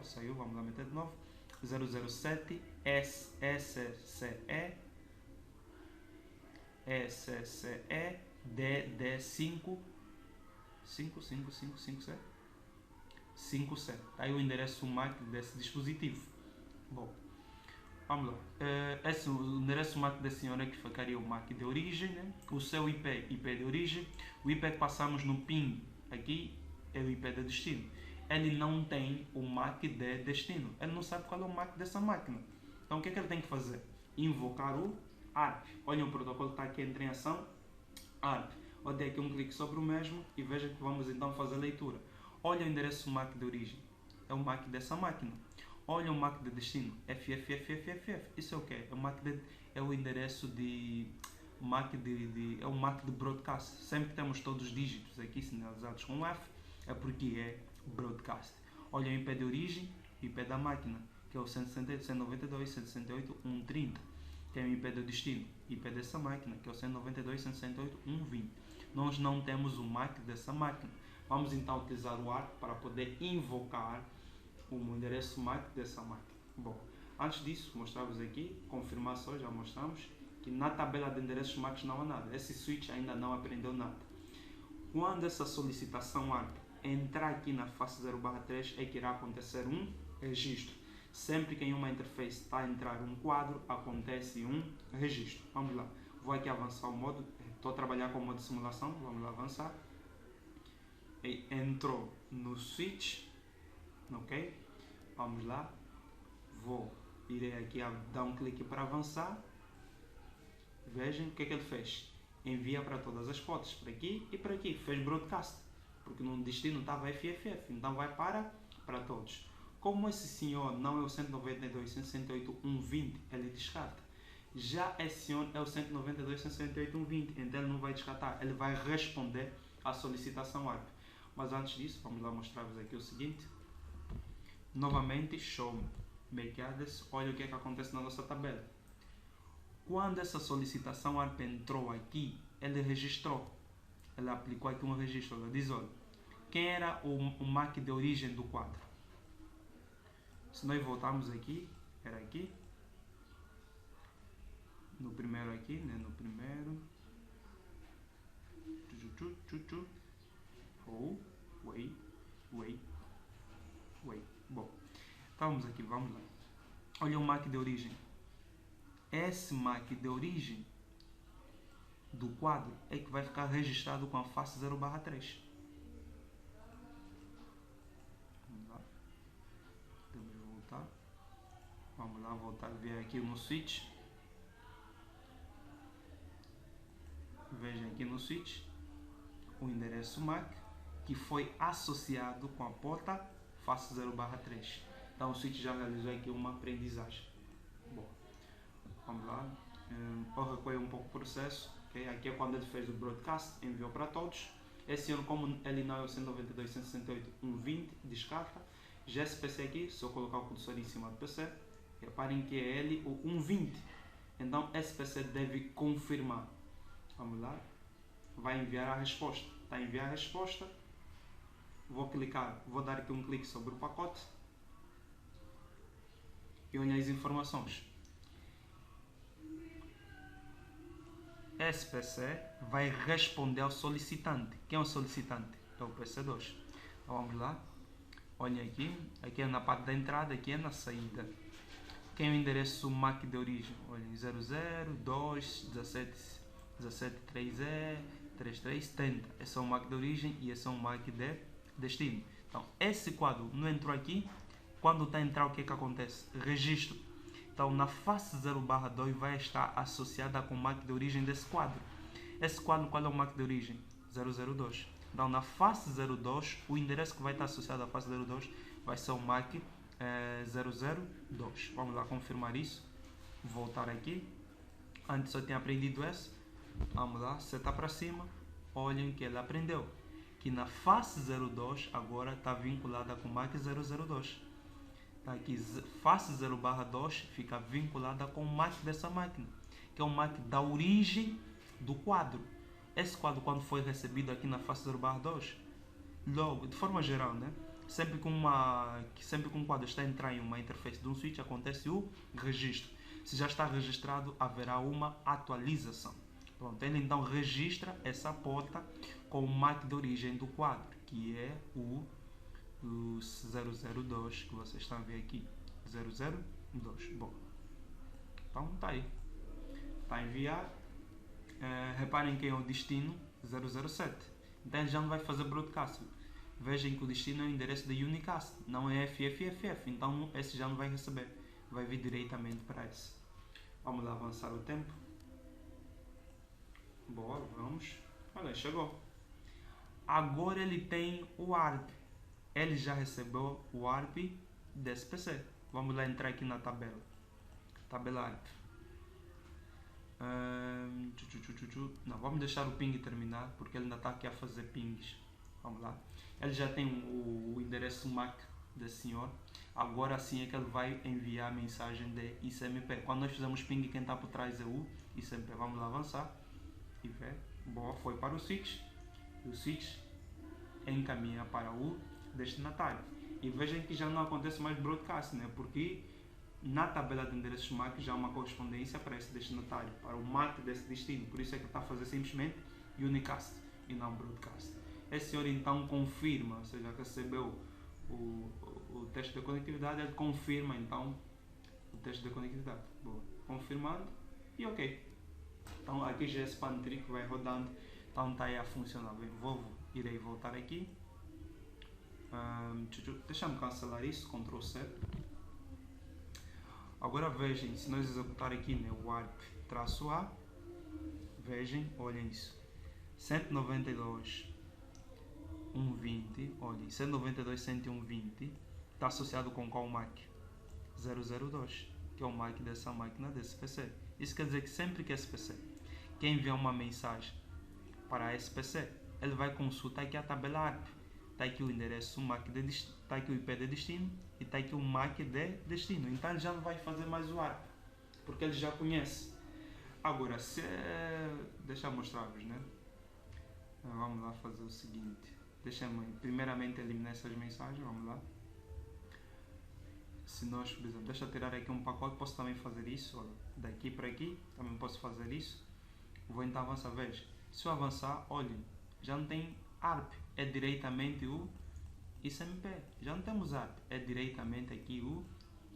saiu, vamos lá meter de novo, 007 SCE DD5 57. Tá aí o endereço MAC desse dispositivo. Bom, vamos lá. Esse é o endereço MAC da senhora que ficaria o MAC de origem, né? O seu IP de origem. O IP que passamos no PIN aqui é o IP de destino. Ele não tem o MAC de destino. Ele não sabe qual é o MAC dessa máquina. Então o que é que ele tem que fazer? Invocar o ARP. Olhem, o protocolo está aqui em ação. ARP. Vou dar aqui um clique sobre o mesmo e veja que vamos então fazer a leitura. Olha o endereço MAC de origem. É o MAC dessa máquina. Olha o MAC de destino. FFFFFF. Isso é o quê? É o endereço de MAC é o MAC de broadcast. Sempre que temos todos os dígitos aqui sinalizados com F, é porque é broadcast. Olha o IP de origem e IP da máquina, que é o 192.168.130. Tem o IP de destino, IP dessa máquina, que é o 192.168.120. Nós não temos o MAC dessa máquina. Vamos então utilizar o ARP para poder invocar o endereço MAC dessa máquina. Bom, antes disso, mostramos aqui, confirmar só, já mostramos, que na tabela de endereços MAC não há nada. Esse switch ainda não aprendeu nada. Quando essa solicitação ARP entrar aqui na face 0/3 é que irá acontecer um registro. Sempre que em uma interface está a entrar um quadro, acontece um registro. Vamos lá. Vou aqui avançar o modo. Estou a trabalhar com o modo de simulação. Vamos lá avançar. E entrou no switch. Ok? Vamos lá. Irei aqui dar um clique para avançar. Vejam o que é que ele fez. Envia para todas as fotos. Para aqui e para aqui. Fez broadcast. Porque no destino estava FFF. Então vai para todos. Como esse senhor não é o 192.168.120, ele descarta. Já esse senhor é o 192.168.120, então ele não vai descartar, ele vai responder à solicitação ARP. Mas antes disso, vamos lá mostrar-vos aqui o seguinte. Novamente, show make address. Olha o que é que acontece na nossa tabela. Quando essa solicitação ARP entrou aqui, ele registrou. Ele aplicou aqui um registro. Ele diz, olha, quem era o MAC de origem do quadro? Se nós voltarmos aqui, era aqui, no primeiro aqui, né? No primeiro, wait. Bom, estamos aqui, vamos lá. Olha o MAC de origem. Esse MAC de origem do quadro é que vai ficar registrado com a face 0/3. Vamos lá, voltar a ver aqui no switch. Vejam aqui no switch o endereço MAC que foi associado com a porta face 0/3. Então o switch já realizou aqui uma aprendizagem. Bom, vamos lá. Vou recolher um pouco o processo. Okay? Aqui é quando ele fez o broadcast, enviou para todos. Esse ano, como ele não é o 192.168.120, descarta. Já esse PC aqui, se eu colocar o cursor em cima do PC, reparem que é ele o 1.20. Então esse PC deve confirmar. Vamos lá. Vai enviar a resposta. Está a enviar a resposta. Vou clicar, vou dar aqui um clique sobre o pacote. E olhem as informações. Esse PC vai responder ao solicitante. Quem é o solicitante? É o PC2. Então vamos lá. Olhem aqui. Aqui é na parte da entrada, aqui é na saída. Quem é o endereço MAC de origem? Olhem, 002 173E 3370. Esse é o MAC de origem e esse é o MAC de destino. Então, esse quadro não entrou aqui. Quando está a entrar, o que é que acontece? Registro. Então, na face 0/2 vai estar associada com o MAC de origem desse quadro. Esse quadro, qual é o MAC de origem? 002. Então, na face 02, o endereço que vai estar associado à face 02 vai ser o MAC 002. Vamos lá confirmar isso. Voltar aqui. Antes eu tinha aprendido esse. Vamos lá, setar para cima. Olhem que ele aprendeu. Que na face 02 agora está vinculada com o MAC 002. Tá aqui, face 0/2 fica vinculada com o MAC dessa máquina, que é o MAC da origem do quadro. Esse quadro, quando foi recebido aqui na face 0/2, logo, de forma geral, né? Sempre que um quadro está a entrar em uma interface de um switch, acontece o registro. Se já está registrado, haverá uma atualização. Pronto, ele então registra essa porta com o MAC de origem do quadro, que é o 002 que vocês estão a ver aqui. 002. Bom, então está aí. Está a enviar. Reparem que é o destino 007. Então ele já não vai fazer broadcast. Vejam que o destino é o endereço da unicast, não é FFFF. Então esse já não vai receber. Vai vir diretamente para esse. Vamos lá avançar o tempo. Bora, vamos. Olha, chegou. Agora ele tem o ARP. Ele já recebeu o ARP desse PC. Vamos lá entrar aqui na tabela. Tabela ARP. Não, vamos deixar o ping terminar, porque ele ainda está aqui a fazer pings. Vamos lá. Ele já tem o endereço MAC desse senhor. Agora sim é que ele vai enviar a mensagem de ICMP. Quando nós fizemos ping, quem está por trás é o ICMP. Vamos lá avançar. E ver. Boa, foi para o switch. O switch encaminha para o destinatário. E vejam que já não acontece mais broadcast, né? Porque na tabela de endereços MAC já há uma correspondência para esse destinatário, para o MAC desse destino. Por isso é que está a fazer simplesmente unicast e não broadcast. Esse senhor então confirma, ou seja, recebeu o teste de conectividade, ele confirma então o teste de conectividade. Boa. Confirmando e ok. Então aqui já é esse pantry que vai rodando, então está aí a funcionar. Bem, irei voltar aqui. Deixa-me cancelar isso, Ctrl C. Agora vejam, se nós executar aqui, né, o ARP-A, vejam, olhem isso. 192.120, olhem, 192.101.20 está associado com qual MAC? 002, que é o MAC dessa máquina, desse PC. Isso quer dizer que sempre que esse PC quer enviar uma mensagem para esse PC, ele vai consultar aqui a tabela ARP. Está aqui o endereço MAC de destino, está aqui o IP de destino e está aqui o MAC de destino. Então ele já não vai fazer mais o ARP, porque ele já conhece. Agora, deixa eu mostrar-vos, né? Vamos lá fazer o seguinte. Deixa-me primeiramente eliminar essas mensagens, vamos lá. Se nós, por exemplo, deixa eu tirar aqui um pacote, posso também fazer isso, olha, daqui para aqui, também posso fazer isso. Vou então avançar, veja. Se eu avançar, olhem, já não tem ARP, é diretamente o ICMP. Já não temos ARP, é diretamente aqui o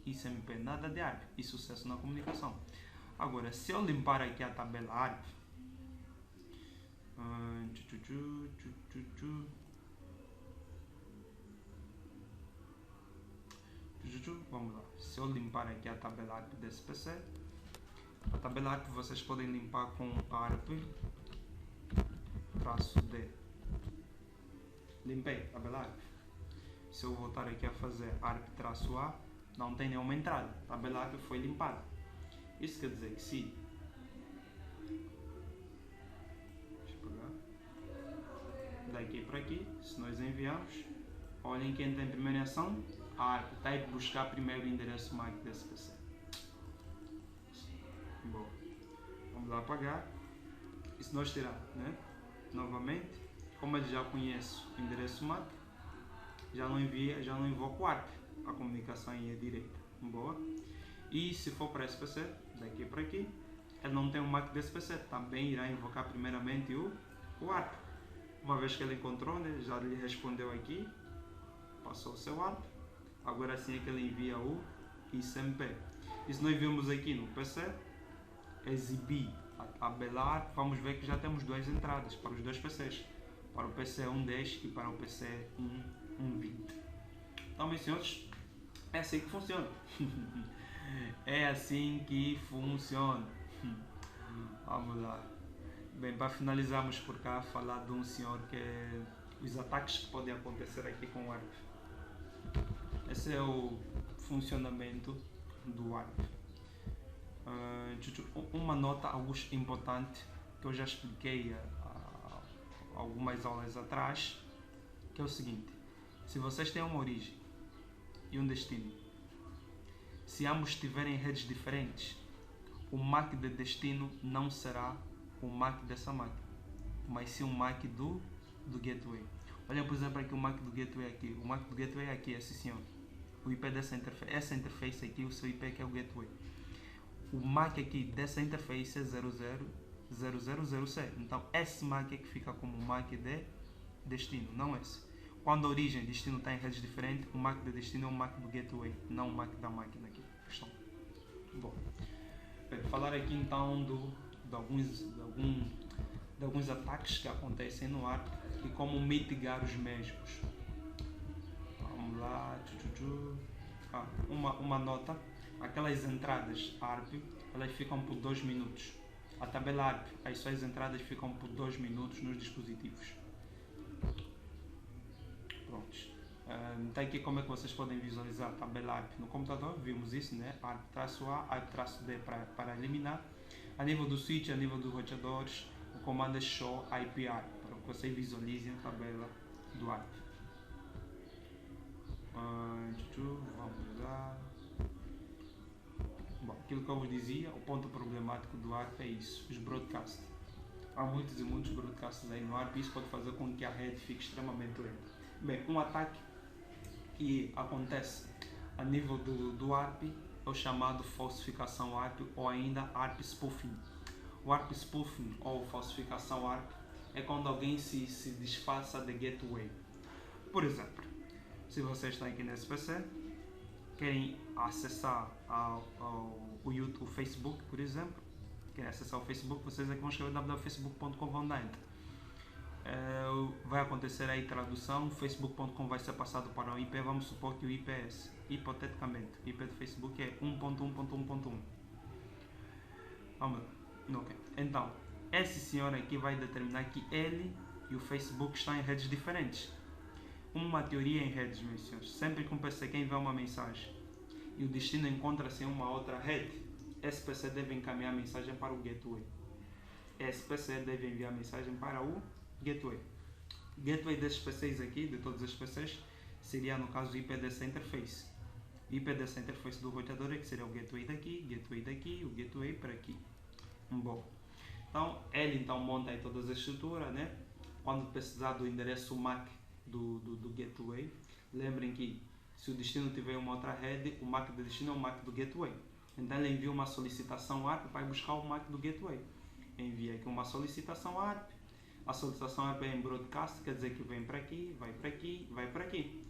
ICMP, nada de ARP e sucesso na comunicação. Agora, se eu limpar aqui a tabela ARP, vamos lá. Se eu limpar aqui a tabela ARP desse PC, a tabela ARP vocês podem limpar com ARP-D. Limpei a tabela ARP. Se eu voltar aqui a fazer ARP-A, não tem nenhuma entrada. A tabela ARP foi limpada. Isso quer dizer que se daqui para aqui, se nós enviarmos, olhem quem tem primeira ação, a ARP está a buscar primeiro o endereço MAC desse PC. Bom, vamos lá apagar. E se nós tirar, né? Novamente, como ele já conhece o endereço MAC, já não invoca o ARP, a comunicação é direita. Boa. E se for para esse PC, daqui para aqui, ele não tem o MAC desse PC, também irá invocar primeiramente o ARP. Uma vez que ele encontrou, né, já lhe respondeu aqui, passou o seu ARP, agora sim é que ele envia o ICMP. E se nós vimos aqui no PC, exibir a tabela ARP, vamos ver que já temos duas entradas para os dois PCs, para o PC 1.10 e para o PC 1.20. Então, meus senhores, é assim que funciona. É assim que funciona. Vamos lá. Bem, para finalizarmos por cá, falar de um senhor que é os ataques que podem acontecer aqui com o ARP. Esse é o funcionamento do ARP. Uma nota importante que eu já expliquei há algumas aulas atrás, que é o seguinte: se vocês têm uma origem e um destino, se ambos tiverem redes diferentes, o MAC de destino não será o MAC dessa máquina, mas sim o MAC do gateway. Olha, por exemplo, aqui o MAC do gateway aqui. O MAC do gateway aqui é esse senhor. O IP dessa interface, essa interface aqui, o seu IP que é o gateway. O MAC aqui dessa interface é 0000C. Então esse MAC é que fica como o MAC de destino, não esse. Quando a origem e destino está em redes diferentes, o MAC de destino é o MAC do gateway, não o MAC da máquina aqui. Bom, falar aqui então de alguns ataques que acontecem no ARP e como mitigar os mesmos. Vamos lá. Uma nota: aquelas entradas ARP, elas ficam por 2 minutos. A tabela ARP, as suas entradas ficam por 2 minutos nos dispositivos. Prontos. Então aqui como é que vocês podem visualizar a tabela ARP no computador. Vimos isso, né? ARP-A, ARP-D para eliminar. A nível do switch, a nível dos roteadores, o comando é show IPR, para que vocês visualizem a tabela do ARP. Vamos lá. Bom, aquilo que eu vos dizia, o ponto problemático do ARP é isso, os broadcasts. Há muitos e muitos broadcasts aí no ARP e isso pode fazer com que a rede fique extremamente lenta. Bem, um ataque que acontece a nível do ARP é o chamado falsificação ARP ou ainda ARP spoofing. O ARP spoofing ou falsificação ARP é quando alguém se disfarça de gateway. Por exemplo, se vocês estão aqui nesse PC, querem acessar o YouTube, o Facebook, por exemplo, querem acessar o Facebook, vocês aqui vão escrever www.facebook.com, vão dar enter. Vai acontecer aí tradução, facebook.com vai ser passado para o IP, vamos supor que o IP é esse. Hipoteticamente, o IP do Facebook é 1.1.1.1. Vamos lá. Okay. Então, esse senhor aqui vai determinar que ele e o Facebook estão em redes diferentes. Uma teoria em redes, meus senhores: sempre que um PC quer enviar uma mensagem e o destino encontra-se em uma outra rede, esse PC deve encaminhar a mensagem para o gateway. Esse PC deve enviar a mensagem para o gateway. O gateway desses PCs aqui, de todos os PCs, seria no caso o IP dessa interface. O IP dessa interface do roteador é que seria o gateway daqui, o gateway para aqui. Bom, então ele monta aí toda a estrutura, né? Quando precisar do endereço MAC do gateway, lembrem que se o destino tiver uma outra rede, o MAC do destino é o MAC do gateway. Então ele envia uma solicitação ARP para buscar o MAC do gateway. Envia aqui uma solicitação ARP. A solicitação ARP é em broadcast, quer dizer que vem para aqui, vai para aqui, vai para aqui.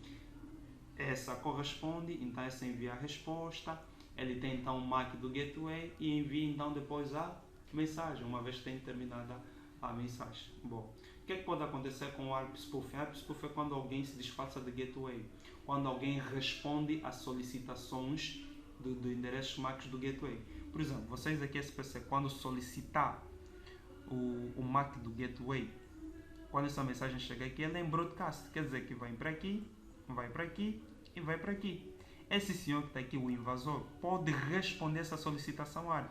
Essa corresponde, então essa envia a resposta. Ele tem então o MAC do gateway e envia então depois a mensagem, uma vez que tem terminada a mensagem. Bom, o que é que pode acontecer com o ARP spoofing? ARP spoofing é quando alguém se disfarça de gateway, quando alguém responde a solicitações do endereço MAC do gateway. Por exemplo, vocês aqui, esse PC, quando solicitar o MAC do gateway, quando essa mensagem chegar aqui, ela é em broadcast, quer dizer que vai para aqui, vai para aqui e vai para aqui. Esse senhor que está aqui, o invasor, pode responder essa solicitação ARP,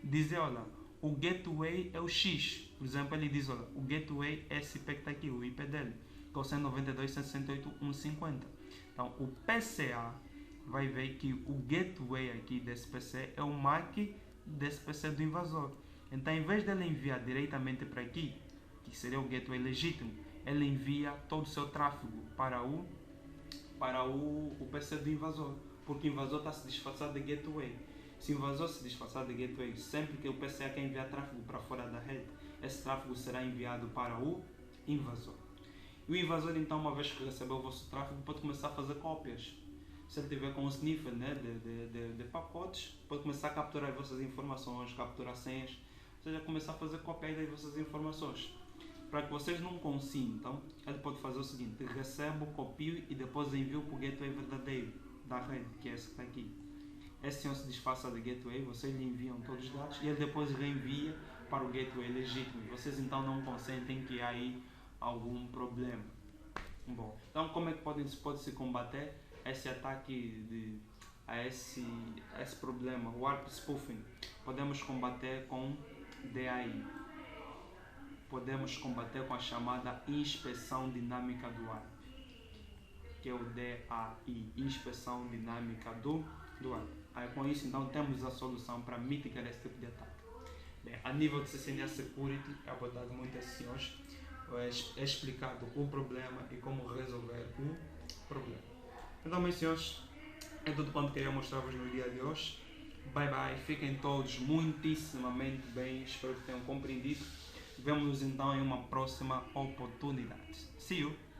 dizer: olha, o gateway é o X. Por exemplo, ele diz: olha, o gateway SP que está aqui, o IP dele, que é o 192.168.150. Então o PCA vai ver que o gateway aqui desse PC é o MAC desse PC do invasor. Então, em vez dele enviar diretamente para aqui, que seria o gateway legítimo, ele envia todo o seu tráfego para o PC do invasor, porque o invasor está a se disfarçar de gateway. Se o invasor se disfarçar de gateway, sempre que o PCA quer enviar tráfego para fora da rede, esse tráfego será enviado para o invasor. E o invasor, então, uma vez que recebeu o vosso tráfego, pode começar a fazer cópias. Se ele tiver com um sniffer, né, de pacotes, pode começar a capturar as vossas informações, capturar senhas, ou seja, começar a fazer cópia das vossas informações. Para que vocês não consintam, ele pode fazer o seguinte: recebo, copio e depois envio para o gateway verdadeiro da rede, que é esse que está aqui. Esse senhor se disfarça de gateway, vocês lhe enviam todos os dados e ele depois reenvia para o gateway legítimo. Vocês então não consentem que há aí algum problema. Bom, então como é que pode se combater esse ataque a esse problema, o ARP spoofing? Podemos combater com DAI. Podemos combater com a chamada inspeção dinâmica do ARP, que é o DAI, inspeção dinâmica do ARP. Aí, com isso, então, temos a solução para mitigar esse tipo de ataque. Bem, a nível de CCNA Security, é abordado muito esses senhores, é explicado o problema e como resolver o problema. Então, meus senhores, é tudo quanto queria mostrar-vos no dia de hoje. Bye bye, fiquem todos muitíssimamente bem, espero que tenham compreendido. Vemo-nos então em uma próxima oportunidade. See you!